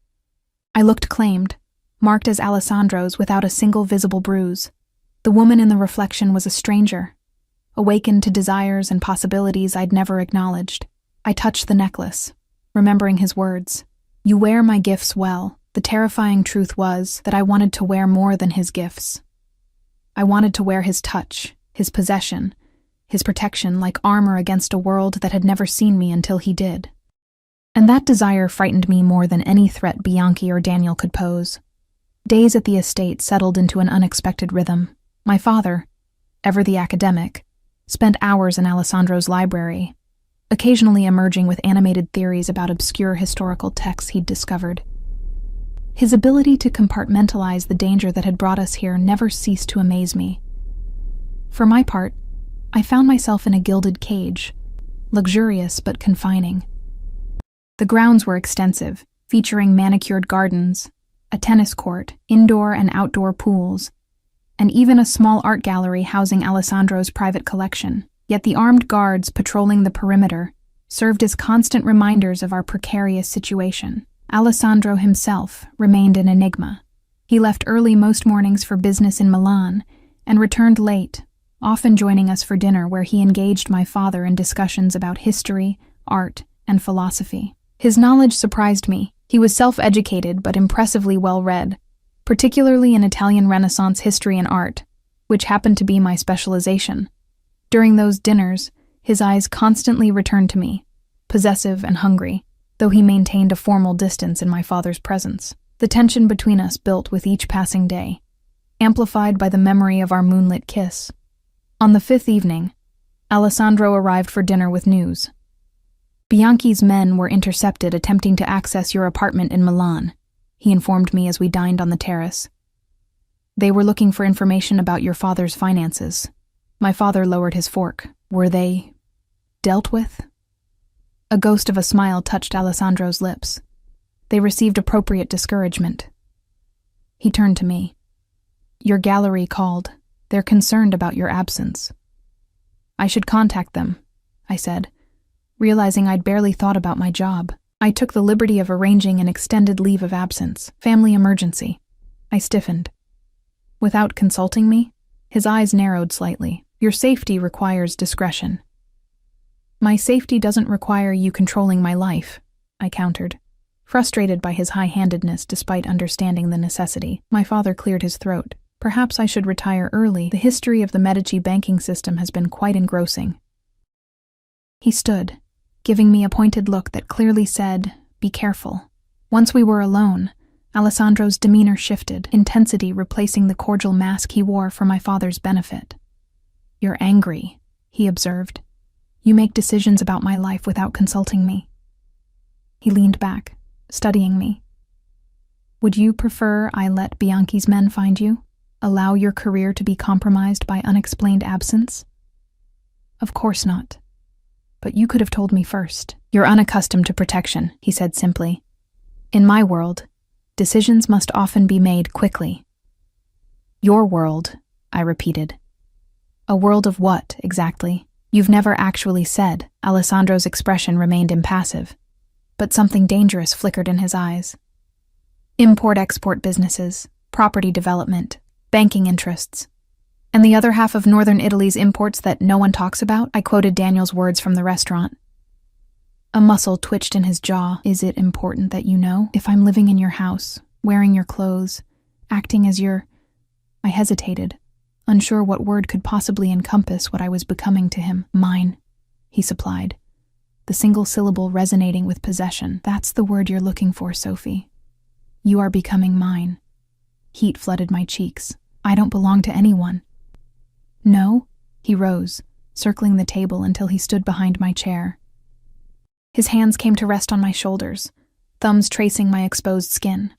I looked claimed, marked as Alessandro's without a single visible bruise. The woman in the reflection was a stranger, awakened to desires and possibilities I'd never acknowledged. I touched the necklace, remembering his words. "You wear my gifts well." The terrifying truth was that I wanted to wear more than his gifts. I wanted to wear his touch, his possession, his protection like armor against a world that had never seen me until he did. And that desire frightened me more than any threat Bianchi or Daniel could pose. Days at the estate settled into an unexpected rhythm. My father, ever the academic, spent hours in Alessandro's library, occasionally emerging with animated theories about obscure historical texts he'd discovered. His ability to compartmentalize the danger that had brought us here never ceased to amaze me. For my part, I found myself in a gilded cage, luxurious but confining. The grounds were extensive, featuring manicured gardens, a tennis court, indoor and outdoor pools, and even a small art gallery housing Alessandro's private collection. Yet the armed guards patrolling the perimeter served as constant reminders of our precarious situation. Alessandro himself remained an enigma. He left early most mornings for business in Milan and returned late, often joining us for dinner where he engaged my father in discussions about history, art, and philosophy. His knowledge surprised me. He was self-educated but impressively well-read, particularly in Italian Renaissance history and art, which happened to be my specialization. During those dinners, his eyes constantly returned to me, possessive and hungry, though he maintained a formal distance in my father's presence. The tension between us built with each passing day, amplified by the memory of our moonlit kiss. On the 5th evening, Alessandro arrived for dinner with news. "Bianchi's men were intercepted attempting to access your apartment in Milan," he informed me as we dined on the terrace. "They were looking for information about your father's finances." My father lowered his fork. "Were they dealt with?" A ghost of a smile touched Alessandro's lips. "They received appropriate discouragement." He turned to me. "Your gallery called. They're concerned about your absence." "I should contact them," I said, realizing I'd barely thought about my job. I took the liberty of arranging an extended leave of absence, family emergency. I stiffened. "Without consulting me?" His eyes narrowed slightly. "Your safety requires discretion." "My safety doesn't require you controlling my life," I countered, frustrated by his high-handedness despite understanding the necessity. My father cleared his throat. "Perhaps I should retire early. The history of the Medici banking system has been quite engrossing." He stood, giving me a pointed look that clearly said, "Be careful." Once we were alone, Alessandro's demeanor shifted, intensity replacing the cordial mask he wore for my father's benefit. "You're angry," he observed. "You make decisions about my life without consulting me." He leaned back, studying me. "Would you prefer I let Bianchi's men find you? Allow your career to be compromised by unexplained absence?" "Of course not. But you could have told me first." "You're unaccustomed to protection," he said simply. "In my world, decisions must often be made quickly." "Your world," I repeated. "A world of what, exactly?" "You've never actually said." Alessandro's expression remained impassive, but something dangerous flickered in his eyes. "Import-export businesses, property development, banking interests, and the other half of northern Italy's imports that no one talks about," I quoted Daniel's words from the restaurant. A muscle twitched in his jaw. "Is it important that you know? If I'm living in your house, wearing your clothes, acting as your—" I hesitated, unsure what word could possibly encompass what I was becoming to him. "Mine," he supplied, the single syllable resonating with possession. "That's the word you're looking for, Sophie. You are becoming mine." Heat flooded my cheeks. "I don't belong to anyone." "No?" He rose, circling the table until he stood behind my chair. His hands came to rest on my shoulders, thumbs tracing my exposed skin.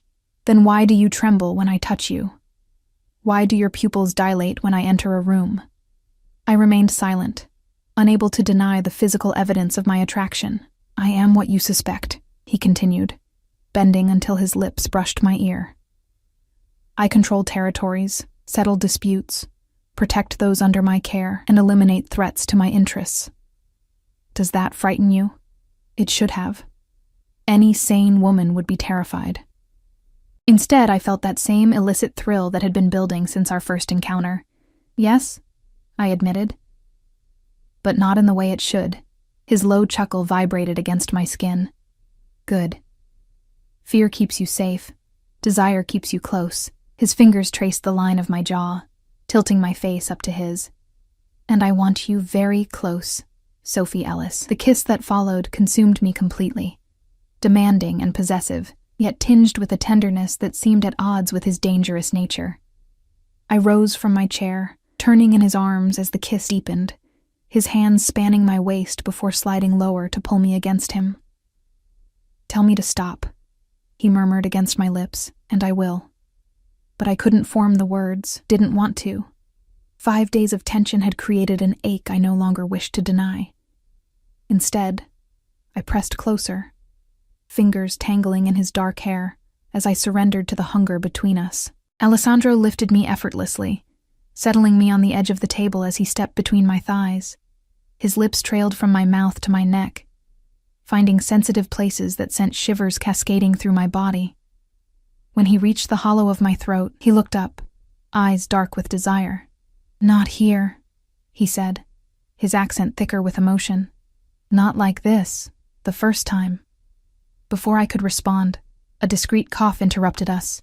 "Then why do you tremble when I touch you? Why do your pupils dilate when I enter a room?" I remained silent, unable to deny the physical evidence of my attraction. "I am what you suspect," he continued, bending until his lips brushed my ear. "I control territories, settle disputes, protect those under my care, and eliminate threats to my interests. Does that frighten you? It should have. Any sane woman would be terrified." Instead, I felt that same illicit thrill that had been building since our first encounter. "Yes," I admitted. but not in the way it should. His low chuckle vibrated against my skin. Good. Fear keeps you safe. Desire keeps you close. His fingers traced the line of my jaw, tilting my face up to his. And I want you very close, Sophie Ellis. The kiss that followed consumed me completely, demanding and possessive, yet tinged with a tenderness that seemed at odds with his dangerous nature. I rose from my chair, turning in his arms as the kiss deepened, his hands spanning my waist before sliding lower to pull me against him. Tell me to stop, he murmured against my lips, and I will. But I couldn't form the words, didn't want to. 5 days of tension had created an ache I no longer wished to deny. Instead, I pressed closer, fingers tangling in his dark hair as I surrendered to the hunger between us. Alessandro lifted me effortlessly, settling me on the edge of the table as he stepped between my thighs. His lips trailed from my mouth to my neck, finding sensitive places that sent shivers cascading through my body. When he reached the hollow of my throat, he looked up, eyes dark with desire. Not here, he said, his accent thicker with emotion. Not like this, the first time. Before I could respond, a discreet cough interrupted us.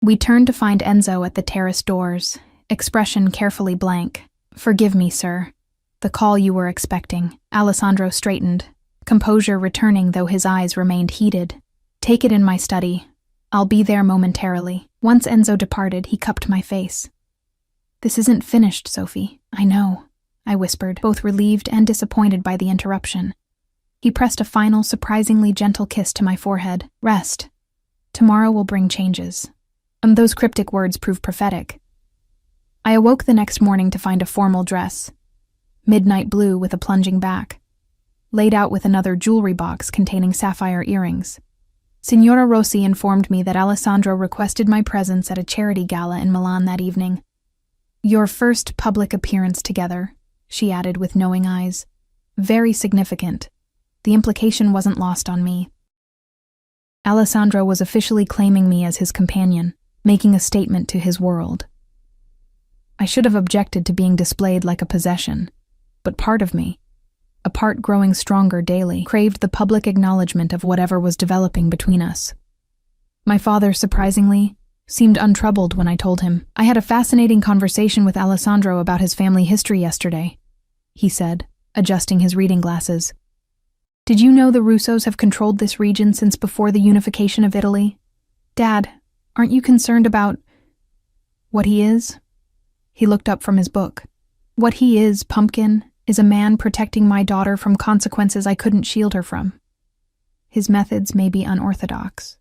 We turned to find Enzo at the terrace doors, expression carefully blank. Forgive me, sir. The call you were expecting. Alessandro straightened, composure returning though his eyes remained heated. Take it in my study. I'll be there momentarily. Once Enzo departed, he cupped my face. This isn't finished, Sophie. I know, I whispered, both relieved and disappointed by the interruption. He pressed a final, surprisingly gentle kiss to my forehead. Rest. Tomorrow will bring changes. Those cryptic words proved prophetic. I awoke the next morning to find a formal dress, midnight blue with a plunging back, laid out with another jewelry box containing sapphire earrings. Signora Rossi informed me that Alessandro requested my presence at a charity gala in Milan that evening. Your first public appearance together, she added with knowing eyes. Very significant. The implication wasn't lost on me. Alessandro was officially claiming me as his companion, making a statement to his world. I should have objected to being displayed like a possession, but part of me, a part growing stronger daily, craved the public acknowledgement of whatever was developing between us. My father, surprisingly, seemed untroubled when I told him. I had a fascinating conversation with Alessandro about his family history yesterday, he said, adjusting his reading glasses. Did you know the Russos have controlled this region since before the unification of Italy? Dad, aren't you concerned about what he is? He looked up from his book. What he is, Pumpkin, is a man protecting my daughter from consequences I couldn't shield her from. His methods may be unorthodox,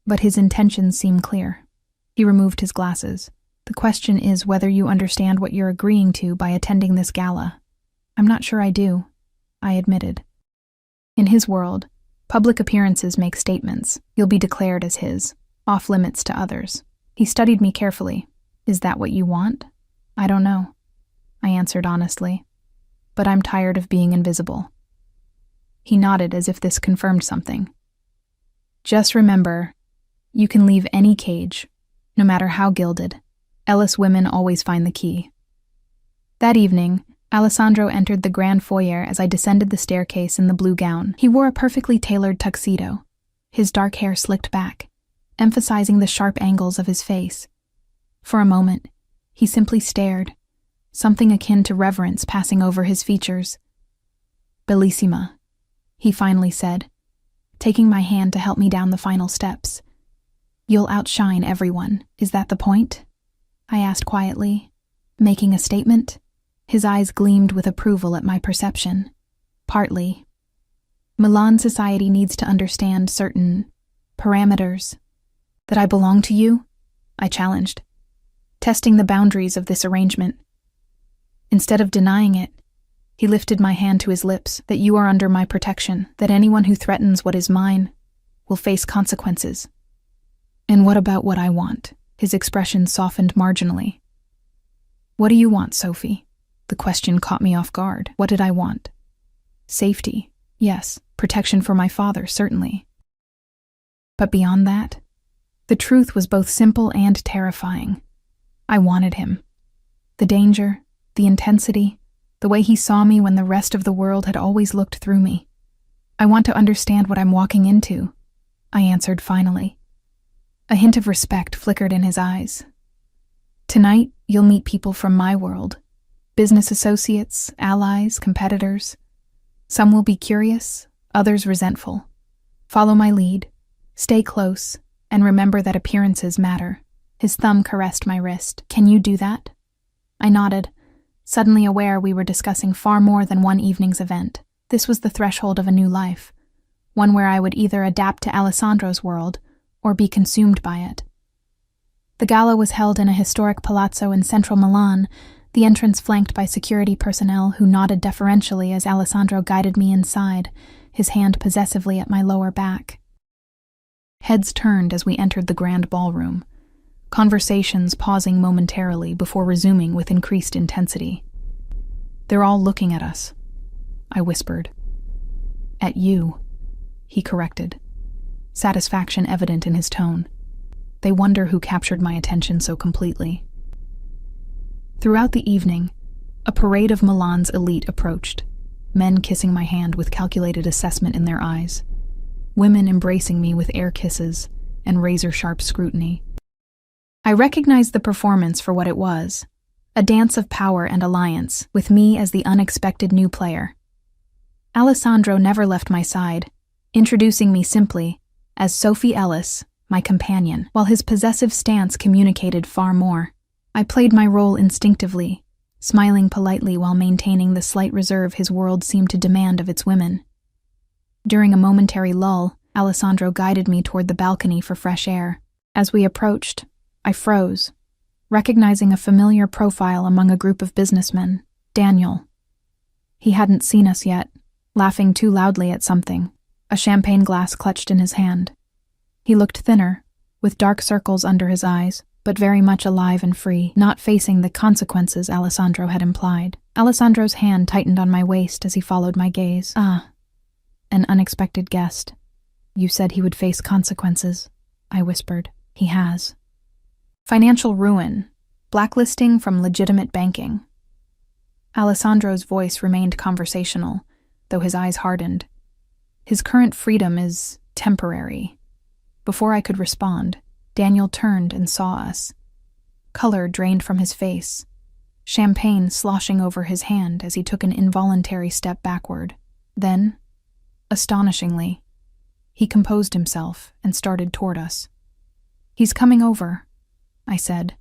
but his intentions seem clear. He removed his glasses. The question is whether you understand what you're agreeing to by attending this gala. I'm not sure I do, I admitted. In his world, public appearances make statements. You'll be declared as his, off limits to others. He studied me carefully. Is that what you want? I don't know, I answered honestly. But I'm tired of being invisible. He nodded as if this confirmed something. Just remember, you can leave any cage, no matter how gilded. Ellis women always find the key. That evening, Alessandro entered the grand foyer as I descended the staircase in the blue gown. He wore a perfectly tailored tuxedo, his dark hair slicked back, emphasizing the sharp angles of his face. For a moment, he simply stared, something akin to reverence passing over his features. Bellissima, he finally said, taking my hand to help me down the final steps. You'll outshine everyone, is that the point? I asked quietly, making a statement. His eyes gleamed with approval at my perception. Partly. Milan society needs to understand certain parameters. That I belong to you? I challenged, testing the boundaries of this arrangement. Instead of denying it, he lifted my hand to his lips. That you are under my protection, that anyone who threatens what is mine will face consequences. And what about what I want? His expression softened marginally. What do you want, Sophie? The question caught me off guard. What did I want? Safety, yes. Protection for my father, certainly. But beyond that, the truth was both simple and terrifying. I wanted him. The danger, the intensity, the way he saw me when the rest of the world had always looked through me. "I want to understand what I'm walking into," I answered finally. A hint of respect flickered in his eyes. "Tonight, you'll meet people from my world. Business associates, allies, competitors. Some will be curious, others resentful. Follow my lead, stay close, and remember that appearances matter." His thumb caressed my wrist. "Can you do that?" I nodded, suddenly aware we were discussing far more than one evening's event. This was the threshold of a new life, one where I would either adapt to Alessandro's world or be consumed by it. The gala was held in a historic palazzo in central Milan, the entrance flanked by security personnel who nodded deferentially as Alessandro guided me inside, his hand possessively at my lower back. Heads turned as we entered the grand ballroom, conversations pausing momentarily before resuming with increased intensity. "They're all looking at us," I whispered. "At you," he corrected, satisfaction evident in his tone. "They wonder who captured my attention so completely." Throughout the evening, a parade of Milan's elite approached, men kissing my hand with calculated assessment in their eyes, women embracing me with air kisses and razor-sharp scrutiny. I recognized the performance for what it was, a dance of power and alliance, with me as the unexpected new player. Alessandro never left my side, introducing me simply as Sophie Ellis, my companion, while his possessive stance communicated far more. I played my role instinctively, smiling politely while maintaining the slight reserve his world seemed to demand of its women. During a momentary lull, Alessandro guided me toward the balcony for fresh air. As we approached, I froze, recognizing a familiar profile among a group of businessmen, Daniel. He hadn't seen us yet, laughing too loudly at something, a champagne glass clutched in his hand. He looked thinner, with dark circles under his eyes, but very much alive and free, not facing the consequences Alessandro had implied. Alessandro's hand tightened on my waist as he followed my gaze. "Ah, an unexpected guest. You said he would face consequences," I whispered. "He has. Financial ruin, blacklisting from legitimate banking." Alessandro's voice remained conversational, though his eyes hardened. "His current freedom is temporary." Before I could respond, Daniel turned and saw us. Color drained from his face, champagne sloshing over his hand as he took an involuntary step backward. Then, astonishingly, he composed himself and started toward us. "He's coming over," I said,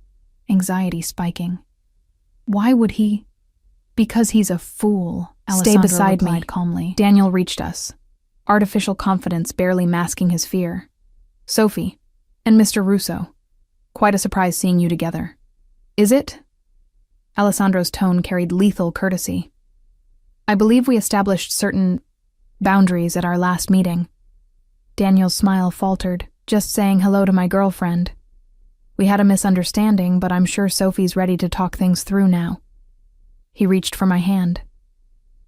anxiety spiking. "Why would he?" "Because he's a fool," Alessandro Stay beside replied me. calmly. Daniel reached us, artificial confidence barely masking his fear. "Sophie, and Mr. Russo. Quite a surprise seeing you together." "Is it?" Alessandro's tone carried lethal courtesy. "I believe we established certain boundaries at our last meeting." Daniel's smile faltered. "Just saying hello to my girlfriend. We had a misunderstanding, but I'm sure Sophie's ready to talk things through now." He reached for my hand.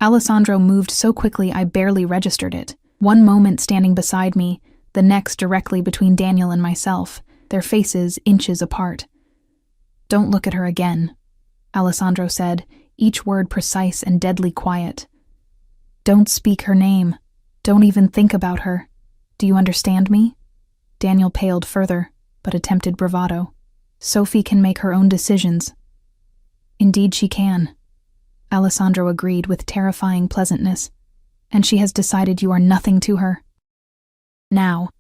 Alessandro moved so quickly I barely registered it. One moment standing beside me, the next directly between Daniel and myself, their faces inches apart. "Don't look at her again," Alessandro said, each word precise and deadly quiet. "Don't speak her name. Don't even think about her. Do you understand me?" Daniel paled further, but attempted bravado. "Sophie can make her own decisions." "Indeed she can," Alessandro agreed with terrifying pleasantness. "And she has decided you are nothing to her. Now,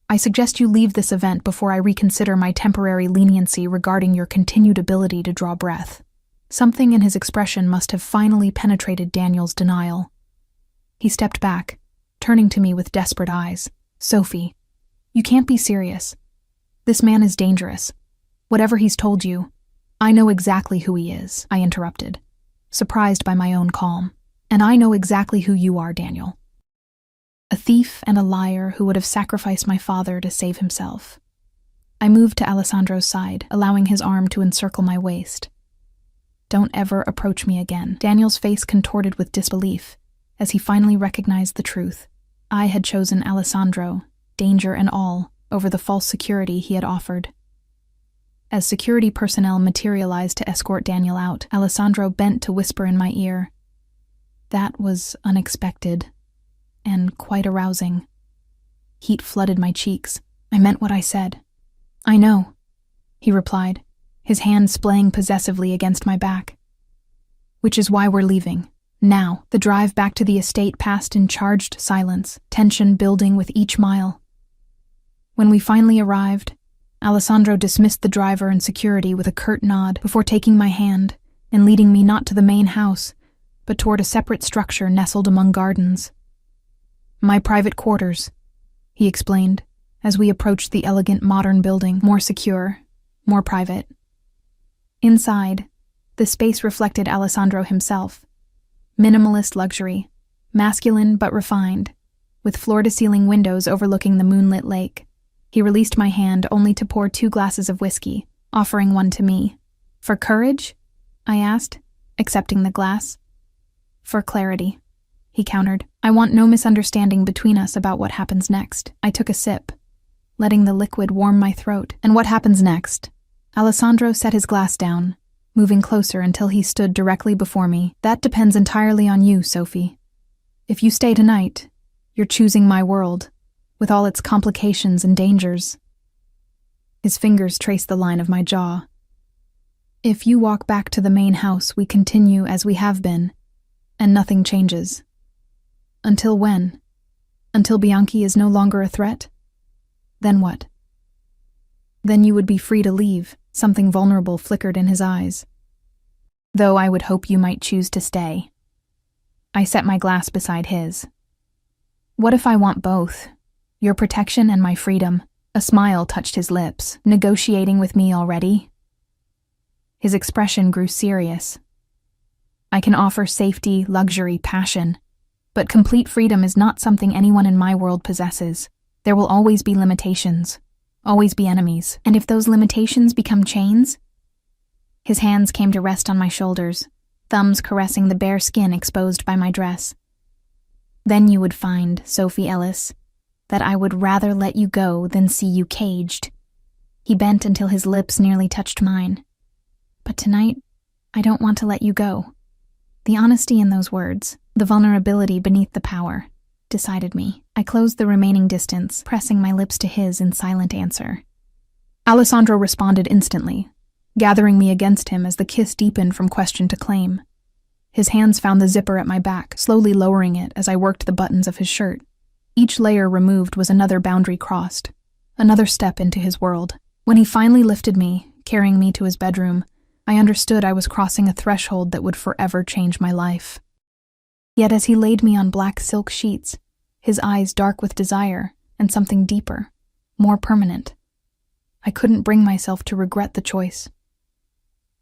I suggest you leave this event before I reconsider my temporary leniency regarding your continued ability to draw breath." Something in his expression must have finally penetrated Daniel's denial. He stepped back, turning to me with desperate eyes. "Sophie, you can't be serious. This man is dangerous. Whatever he's told you, I know exactly who he is," I interrupted, surprised by my own calm. "And I know exactly who you are, Daniel. A thief and a liar who would have sacrificed my father to save himself." I moved to Alessandro's side, allowing his arm to encircle my waist. "Don't ever approach me again." Daniel's face contorted with disbelief as he finally recognized the truth. I had chosen Alessandro, danger and all, over the false security he had offered. As security personnel materialized to escort Daniel out, Alessandro bent to whisper in my ear, That was unexpected and quite arousing. Heat flooded my cheeks. I meant what I said. "I know," he replied, his hand splaying possessively against my back. "Which is why we're leaving. Now." The drive back to the estate passed in charged silence, tension building with each mile. When we finally arrived, Alessandro dismissed the driver and security with a curt nod before taking my hand and leading me not to the main house, but toward a separate structure nestled among gardens. "My private quarters," he explained, as we approached the elegant modern building, more secure, more private. Inside, the space reflected Alessandro himself. Minimalist luxury, masculine but refined, with floor-to-ceiling windows overlooking the moonlit lake. He released my hand only to pour 2 glasses of whiskey, offering one to me. "For courage?" I asked, accepting the glass. "For clarity," he countered. "I want no misunderstanding between us about what happens next." I took a sip, letting the liquid warm my throat. "And what happens next?" Alessandro set his glass down, moving closer until he stood directly before me. "That depends entirely on you, Sophie. If you stay tonight, you're choosing my world, with all its complications and dangers." His fingers traced the line of my jaw. "If you walk back to the main house, we continue as we have been, and nothing changes. Until when? Until Bianchi is no longer a threat? Then what?" "Then you would be free to leave." Something vulnerable flickered in his eyes. "Though I would hope you might choose to stay." I set my glass beside his. "What if I want both? Your protection and my freedom?" A smile touched his lips. "Negotiating with me already?" His expression grew serious. "I can offer safety, luxury, passion, but complete freedom is not something anyone in my world possesses. There will always be limitations, always be enemies. And if those limitations become chains?" His hands came to rest on my shoulders, thumbs caressing the bare skin exposed by my dress. "Then you would find, Sophie Ellis, that I would rather let you go than see you caged." He bent until his lips nearly touched mine. "But tonight, I don't want to let you go." The honesty in those words, the vulnerability beneath the power, decided me. I closed the remaining distance, pressing my lips to his in silent answer. Alessandro responded instantly, gathering me against him as the kiss deepened from question to claim. His hands found the zipper at my back, slowly lowering it as I worked the buttons of his shirt. Each layer removed was another boundary crossed, another step into his world. When he finally lifted me, carrying me to his bedroom, I understood I was crossing a threshold that would forever change my life. Yet as he laid me on black silk sheets, his eyes dark with desire and something deeper, more permanent, I couldn't bring myself to regret the choice.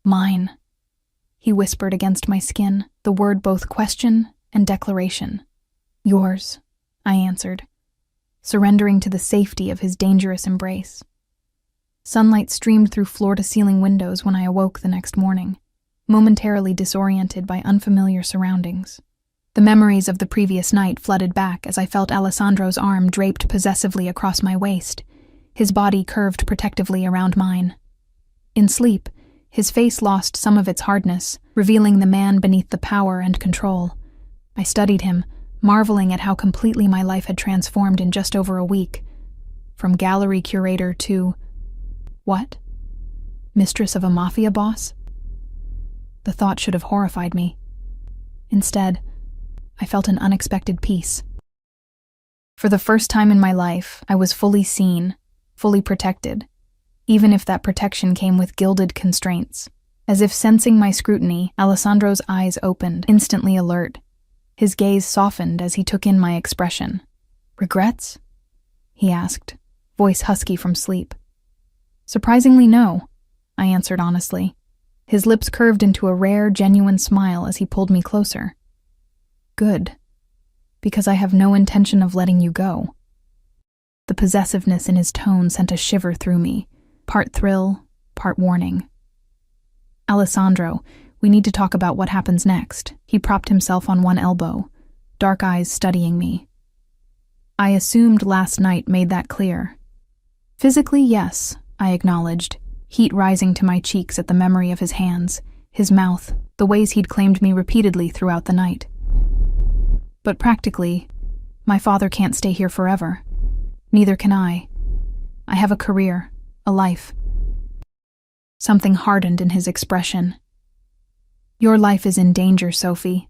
"Mine," he whispered against my skin, the word both question and declaration. "Yours," I answered, surrendering to the safety of his dangerous embrace. Sunlight streamed through floor-to-ceiling windows when I awoke the next morning, momentarily disoriented by unfamiliar surroundings. The memories of the previous night flooded back as I felt Alessandro's arm draped possessively across my waist, his body curved protectively around mine. In sleep, his face lost some of its hardness, revealing the man beneath the power and control. I studied him, marveling at how completely my life had transformed in just over a week. From gallery curator to... what? Mistress of a mafia boss? The thought should have horrified me. Instead, I felt an unexpected peace. For the first time in my life, I was fully seen, fully protected, even if that protection came with gilded constraints. As if sensing my scrutiny, Alessandro's eyes opened, instantly alert. His gaze softened as he took in my expression. "Regrets?" he asked, voice husky from sleep. "Surprisingly, no," I answered honestly. His lips curved into a rare, genuine smile as he pulled me closer. "Good, because I have no intention of letting you go." The possessiveness in his tone sent a shiver through me, part thrill, part warning. "Alessandro, we need to talk about what happens next." He propped himself on one elbow, dark eyes studying me. "I assumed last night made that clear." "Physically, yes," I acknowledged, heat rising to my cheeks at the memory of his hands, his mouth, the ways he'd claimed me repeatedly throughout the night. But practically, my father can't stay here forever. Neither can I. I have a career, a life. Something hardened in his expression. Your life is in danger, Sophie.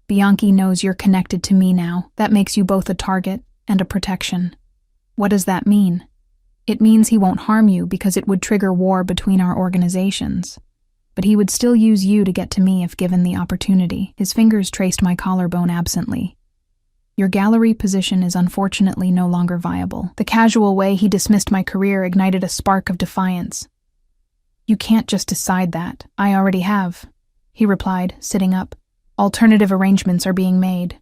Bianchi knows you're connected to me now. That makes you both a target and a protection. What does that mean? It means he won't harm you because it would trigger war between our organizations. But he would still use you to get to me if given the opportunity. His fingers traced my collarbone absently. Your gallery position is unfortunately no longer viable. The casual way he dismissed my career ignited a spark of defiance. You can't just decide that. I already have, he replied, sitting up. Alternative arrangements are being made.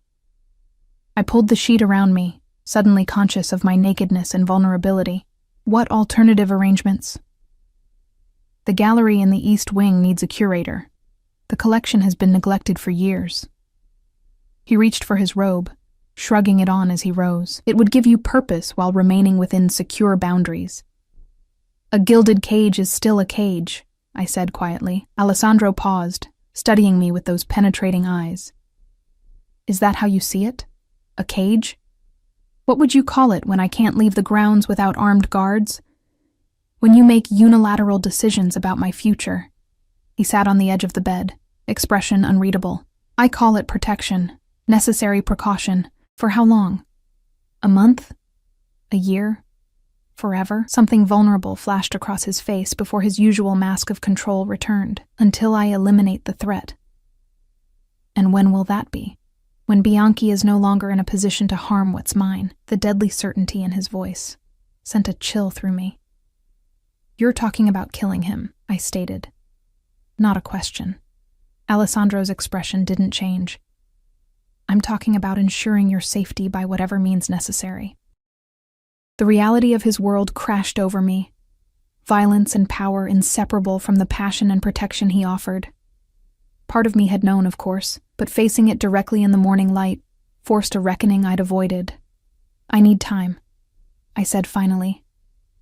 I pulled the sheet around me, suddenly conscious of my nakedness and vulnerability. What alternative arrangements? The gallery in the East Wing needs a curator. The collection has been neglected for years. He reached for his robe, shrugging it on as he rose. It would give you purpose while remaining within secure boundaries. A gilded cage is still a cage, I said quietly. Alessandro paused, studying me with those penetrating eyes. Is that how you see it? A cage? What would you call it when I can't leave the grounds without armed guards? When you make unilateral decisions about my future. He sat on the edge of the bed, expression unreadable. I call it protection, necessary precaution. For how long? A month? A year? Forever? Something vulnerable flashed across his face before his usual mask of control returned, until I eliminate the threat. And when will that be? When Bianchi is no longer in a position to harm what's mine. The deadly certainty in his voice sent a chill through me. You're talking about killing him, I stated. Not a question. Alessandro's expression didn't change. I'm talking about ensuring your safety by whatever means necessary. The reality of his world crashed over me. Violence and power inseparable from the passion and protection he offered. Part of me had known, of course, but facing it directly in the morning light forced a reckoning I'd avoided. I need time, I said finally.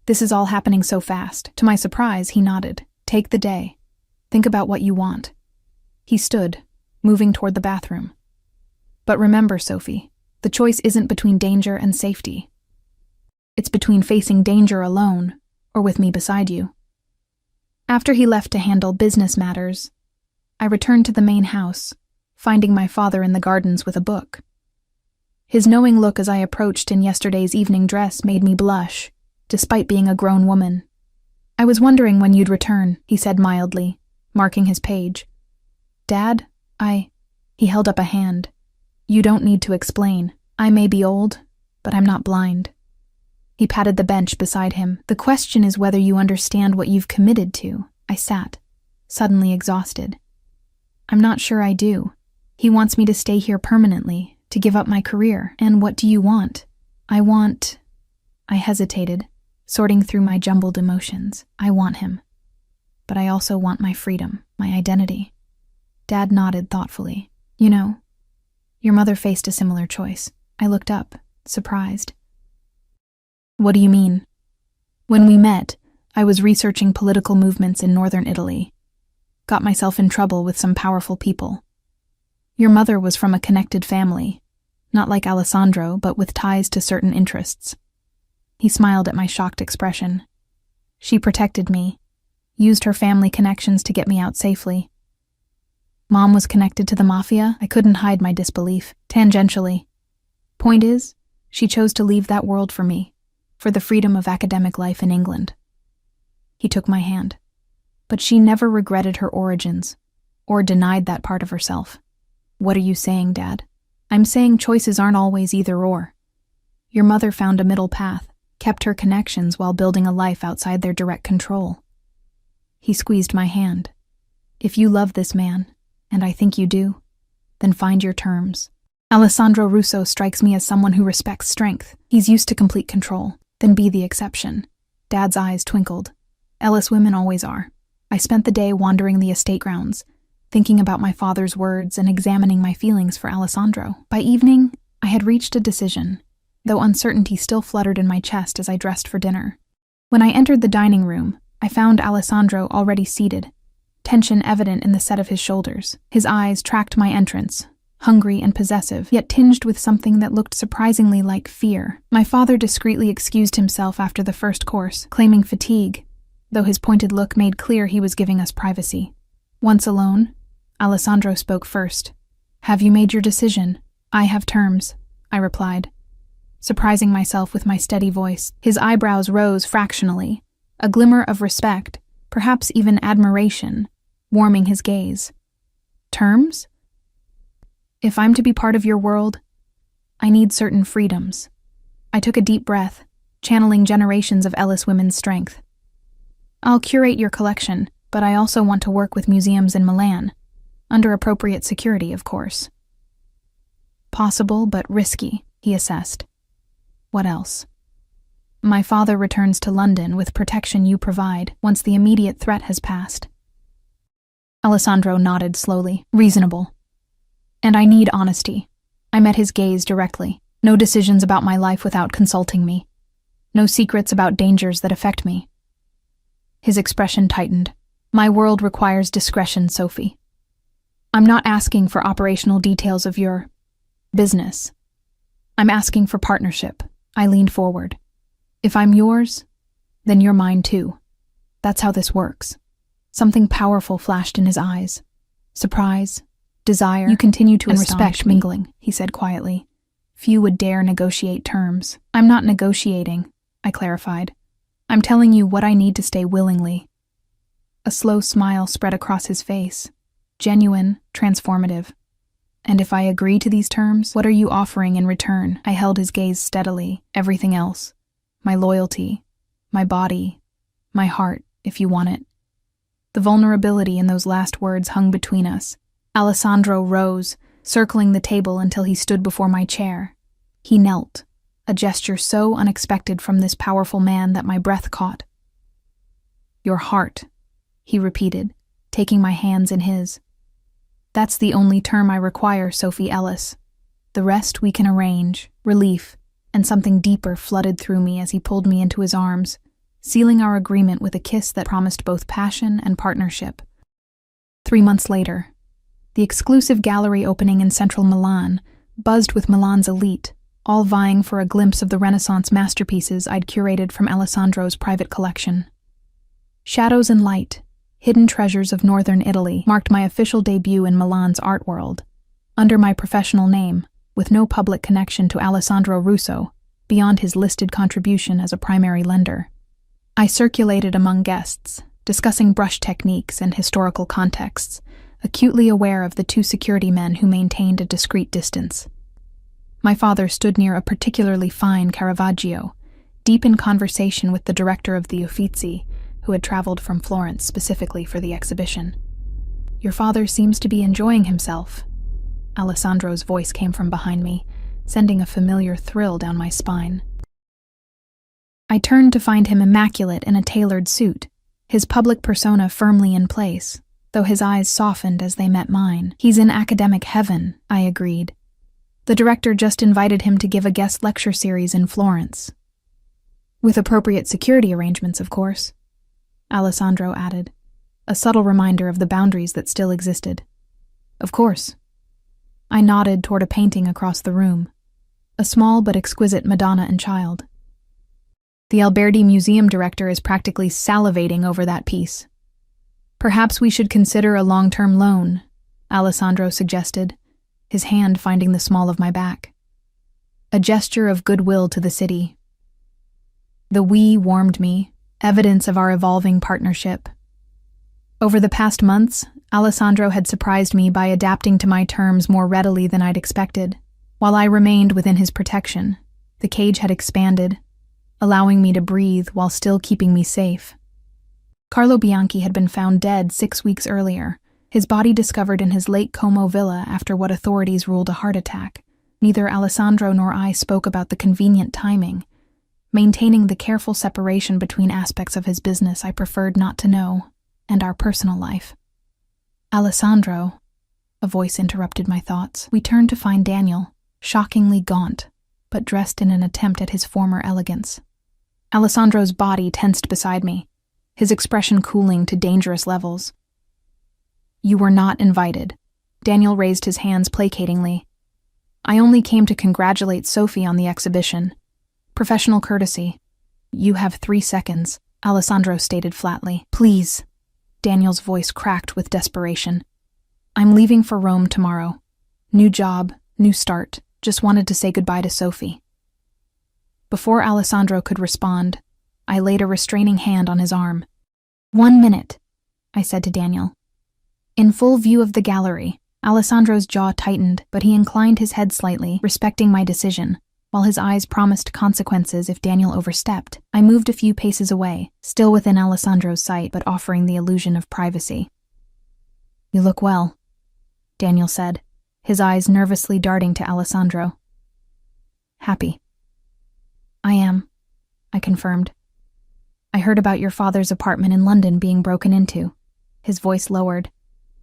This is all happening so fast. To my surprise, he nodded. Take the day. Think about what you want. He stood, moving toward the bathroom. But remember, Sophie, the choice isn't between danger and safety. It's between facing danger alone or with me beside you. After he left to handle business matters, I returned to the main house, finding my father in the gardens with a book. His knowing look as I approached in yesterday's evening dress made me blush, despite being a grown woman. I was wondering when you'd return, he said mildly, marking his page. Dad, He held up a hand. You don't need to explain. I may be old, but I'm not blind. He patted the bench beside him. The question is whether you understand what you've committed to. I sat, suddenly exhausted. I'm not sure I do. He wants me to stay here permanently, to give up my career. And what do you want? I hesitated, sorting through my jumbled emotions. I want him. But I also want my freedom, my identity. Dad nodded thoughtfully. You know, your mother faced a similar choice. I looked up, surprised. What do you mean? When we met, I was researching political movements in northern Italy. Got myself in trouble with some powerful people. Your mother was from a connected family, not like Alessandro, but with ties to certain interests. He smiled at my shocked expression. She protected me, used her family connections to get me out safely. Mom was connected to the Mafia. I couldn't hide my disbelief, tangentially. Point is, she chose to leave that world for me, for the freedom of academic life in England. He took my hand. But she never regretted her origins, or denied that part of herself. What are you saying, Dad? I'm saying choices aren't always either or. Your mother found a middle path, kept her connections while building a life outside their direct control. He squeezed my hand. If you love this man, and I think you do, then find your terms. Alessandro Russo strikes me as someone who respects strength. He's used to complete control. Then be the exception. Dad's eyes twinkled. Ellis women always are. I spent the day wandering the estate grounds, thinking about my father's words and examining my feelings for Alessandro. By evening, I had reached a decision, though uncertainty still fluttered in my chest as I dressed for dinner. When I entered the dining room, I found Alessandro already seated, tension evident in the set of his shoulders. His eyes tracked my entrance, hungry and possessive, yet tinged with something that looked surprisingly like fear. My father discreetly excused himself after the first course, claiming fatigue, though his pointed look made clear he was giving us privacy. Once alone, Alessandro spoke first. "Have you made your decision?" "I have terms," I replied, surprising myself with my steady voice. His eyebrows rose fractionally, a glimmer of respect, perhaps even admiration, warming his gaze. "Terms? If I'm to be part of your world, I need certain freedoms." I took a deep breath, channeling generations of Ellis women's strength. "I'll curate your collection, but I also want to work with museums in Milan, under appropriate security, of course." "Possible, but risky," he assessed. "What else?" "My father returns to London with protection you provide once the immediate threat has passed." Alessandro nodded slowly. "Reasonable. And I need honesty." I met his gaze directly. "No decisions about my life without consulting me. No secrets about dangers that affect me." His expression tightened. "My world requires discretion, Sophie. I'm not asking for operational details of your business. I'm asking for partnership." I leaned forward. "If I'm yours, then you're mine too. That's how this works." Something powerful flashed in his eyes. Surprise, desire, "You continue to respect mingling," he said quietly. "Few would dare negotiate terms." "I'm not negotiating," I clarified. "I'm telling you what I need to stay willingly." A slow smile spread across his face, genuine, transformative. "And if I agree to these terms, what are you offering in return?" I held his gaze steadily. "Everything else. My loyalty, my body, my heart, if you want it." The vulnerability in those last words hung between us. Alessandro rose, circling the table until he stood before my chair. He knelt, a gesture so unexpected from this powerful man that my breath caught. "Your heart," he repeated, taking my hands in his. "That's the only term I require, Sophie Ellis. The rest we can arrange." Relief and something deeper flooded through me as he pulled me into his arms, sealing our agreement with a kiss that promised both passion and partnership. 3 months later, the exclusive gallery opening in central Milan buzzed with Milan's elite, all vying for a glimpse of the Renaissance masterpieces I'd curated from Alessandro's private collection. Shadows and Light, Hidden Treasures of Northern Italy marked my official debut in Milan's art world, under my professional name, with no public connection to Alessandro Russo, beyond his listed contribution as a primary lender. I circulated among guests, discussing brush techniques and historical contexts, acutely aware of the 2 security men who maintained a discreet distance. My father stood near a particularly fine Caravaggio, deep in conversation with the director of the Uffizi, who had traveled from Florence specifically for the exhibition. "Your father seems to be enjoying himself." Alessandro's voice came from behind me, sending a familiar thrill down my spine. I turned to find him immaculate in a tailored suit, his public persona firmly in place, though his eyes softened as they met mine. "He's in academic heaven," I agreed. "The director just invited him to give a guest lecture series in Florence. With appropriate security arrangements, of course," Alessandro added, a subtle reminder of the boundaries that still existed. "Of course." I nodded toward a painting across the room, a small but exquisite Madonna and Child. "The Alberti museum director is practically salivating over that piece." "Perhaps we should consider a long-term loan," Alessandro suggested, his hand finding the small of my back. A gesture of goodwill to the city. The "we" warmed me, evidence of our evolving partnership. Over the past months, Alessandro had surprised me by adapting to my terms more readily than I'd expected. While I remained within his protection, the cage had expanded, allowing me to breathe while still keeping me safe. Carlo Bianchi had been found dead 6 weeks earlier, his body discovered in his Lake Como villa after what authorities ruled a heart attack. Neither Alessandro nor I spoke about the convenient timing. Maintaining the careful separation between aspects of his business I preferred not to know, and our personal life. "Alessandro," a voice interrupted my thoughts. We turned to find Daniel, shockingly gaunt, but dressed in an attempt at his former elegance. Alessandro's body tensed beside me, his expression cooling to dangerous levels. "You were not invited," Daniel raised his hands placatingly. I only came to congratulate Sophie on the exhibition. Professional courtesy. You have 3 seconds, Alessandro stated flatly. Please. Daniel's voice cracked with desperation. I'm leaving for Rome tomorrow. New job, new start. Just wanted to say goodbye to Sophie. Before Alessandro could respond, I laid a restraining hand on his arm. 1 minute, I said to Daniel. In full view of the gallery, Alessandro's jaw tightened, but he inclined his head slightly, respecting my decision, while his eyes promised consequences if Daniel overstepped. I moved a few paces away, still within Alessandro's sight, but offering the illusion of privacy. You look well, Daniel said, his eyes nervously darting to Alessandro. Happy. I am, I confirmed. I heard about your father's apartment in London being broken into. His voice lowered.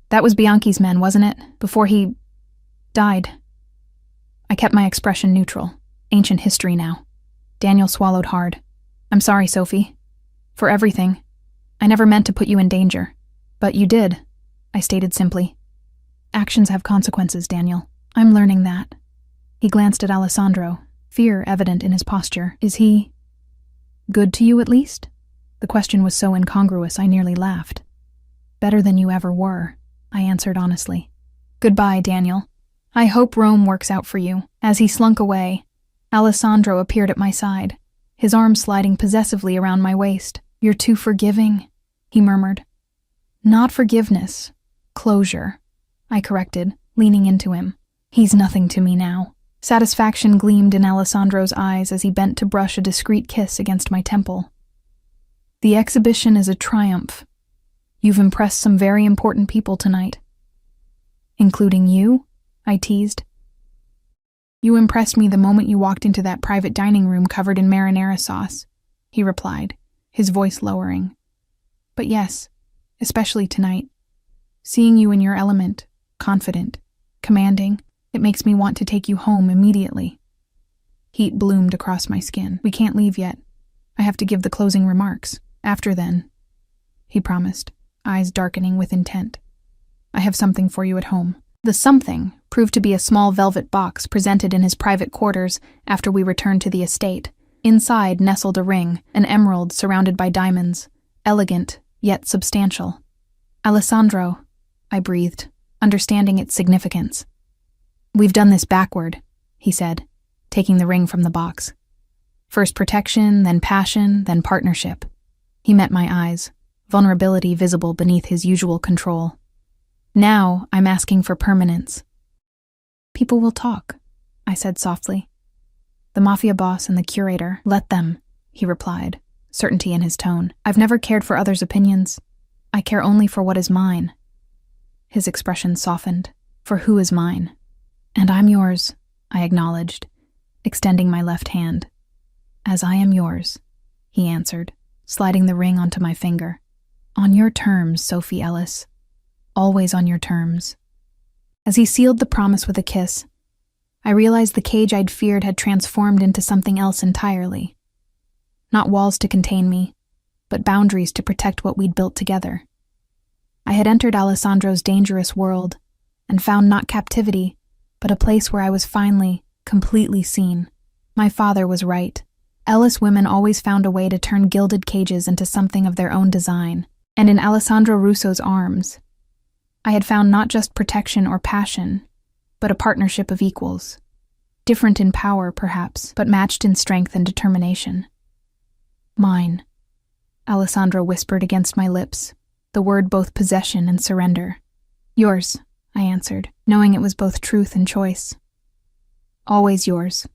That was Bianchi's men, wasn't it? Before he died. I kept my expression neutral. Ancient history now. Daniel swallowed hard. I'm sorry, Sophie. For everything. I never meant to put you in danger. But you did, I stated simply. Actions have consequences, Daniel. I'm learning that. He glanced at Alessandro, fear evident in his posture. Is he good to you, at least? The question was so incongruous I nearly laughed. Better than you ever were, I answered honestly. Goodbye, Daniel. I hope Rome works out for you. As he slunk away, Alessandro appeared at my side, his arm sliding possessively around my waist. You're too forgiving, he murmured. Not forgiveness. Closure, I corrected, leaning into him. He's nothing to me now. Satisfaction gleamed in Alessandro's eyes as he bent to brush a discreet kiss against my temple. The exhibition is a triumph. You've impressed some very important people tonight. Including you? I teased. You impressed me the moment you walked into that private dining room covered in marinara sauce, he replied, his voice lowering. But yes, especially tonight. Seeing you in your element, confident, commanding, it makes me want to take you home immediately. Heat bloomed across my skin. We can't leave yet. I have to give the closing remarks. After then, he promised, eyes darkening with intent. I have something for you at home. The something proved to be a small velvet box presented in his private quarters after we returned to the estate. Inside nestled a ring, an emerald surrounded by diamonds, elegant, yet substantial. Alessandro, I breathed, understanding its significance. We've done this backward, he said, taking the ring from the box. First protection, then passion, then partnership. He met my eyes, vulnerability visible beneath his usual control. Now I'm asking for permanence. People will talk, I said softly. The mafia boss and the curator, let them, he replied, certainty in his tone. I've never cared for others' opinions. I care only for what is mine. His expression softened. For who is mine? And I'm yours, I acknowledged, extending my left hand. As I am yours, he answered, sliding the ring onto my finger. On your terms, Sophie Ellis. Always on your terms. As he sealed the promise with a kiss, I realized the cage I'd feared had transformed into something else entirely. Not walls to contain me, but boundaries to protect what we'd built together. I had entered Alessandro's dangerous world and found not captivity, but a place where I was finally, completely seen. My father was right. Ellis women always found a way to turn gilded cages into something of their own design, and in Alessandro Russo's arms, I had found not just protection or passion, but a partnership of equals. Different in power, perhaps, but matched in strength and determination. Mine, Alessandro whispered against my lips, the word both possession and surrender. Yours, I answered, knowing it was both truth and choice. Always yours.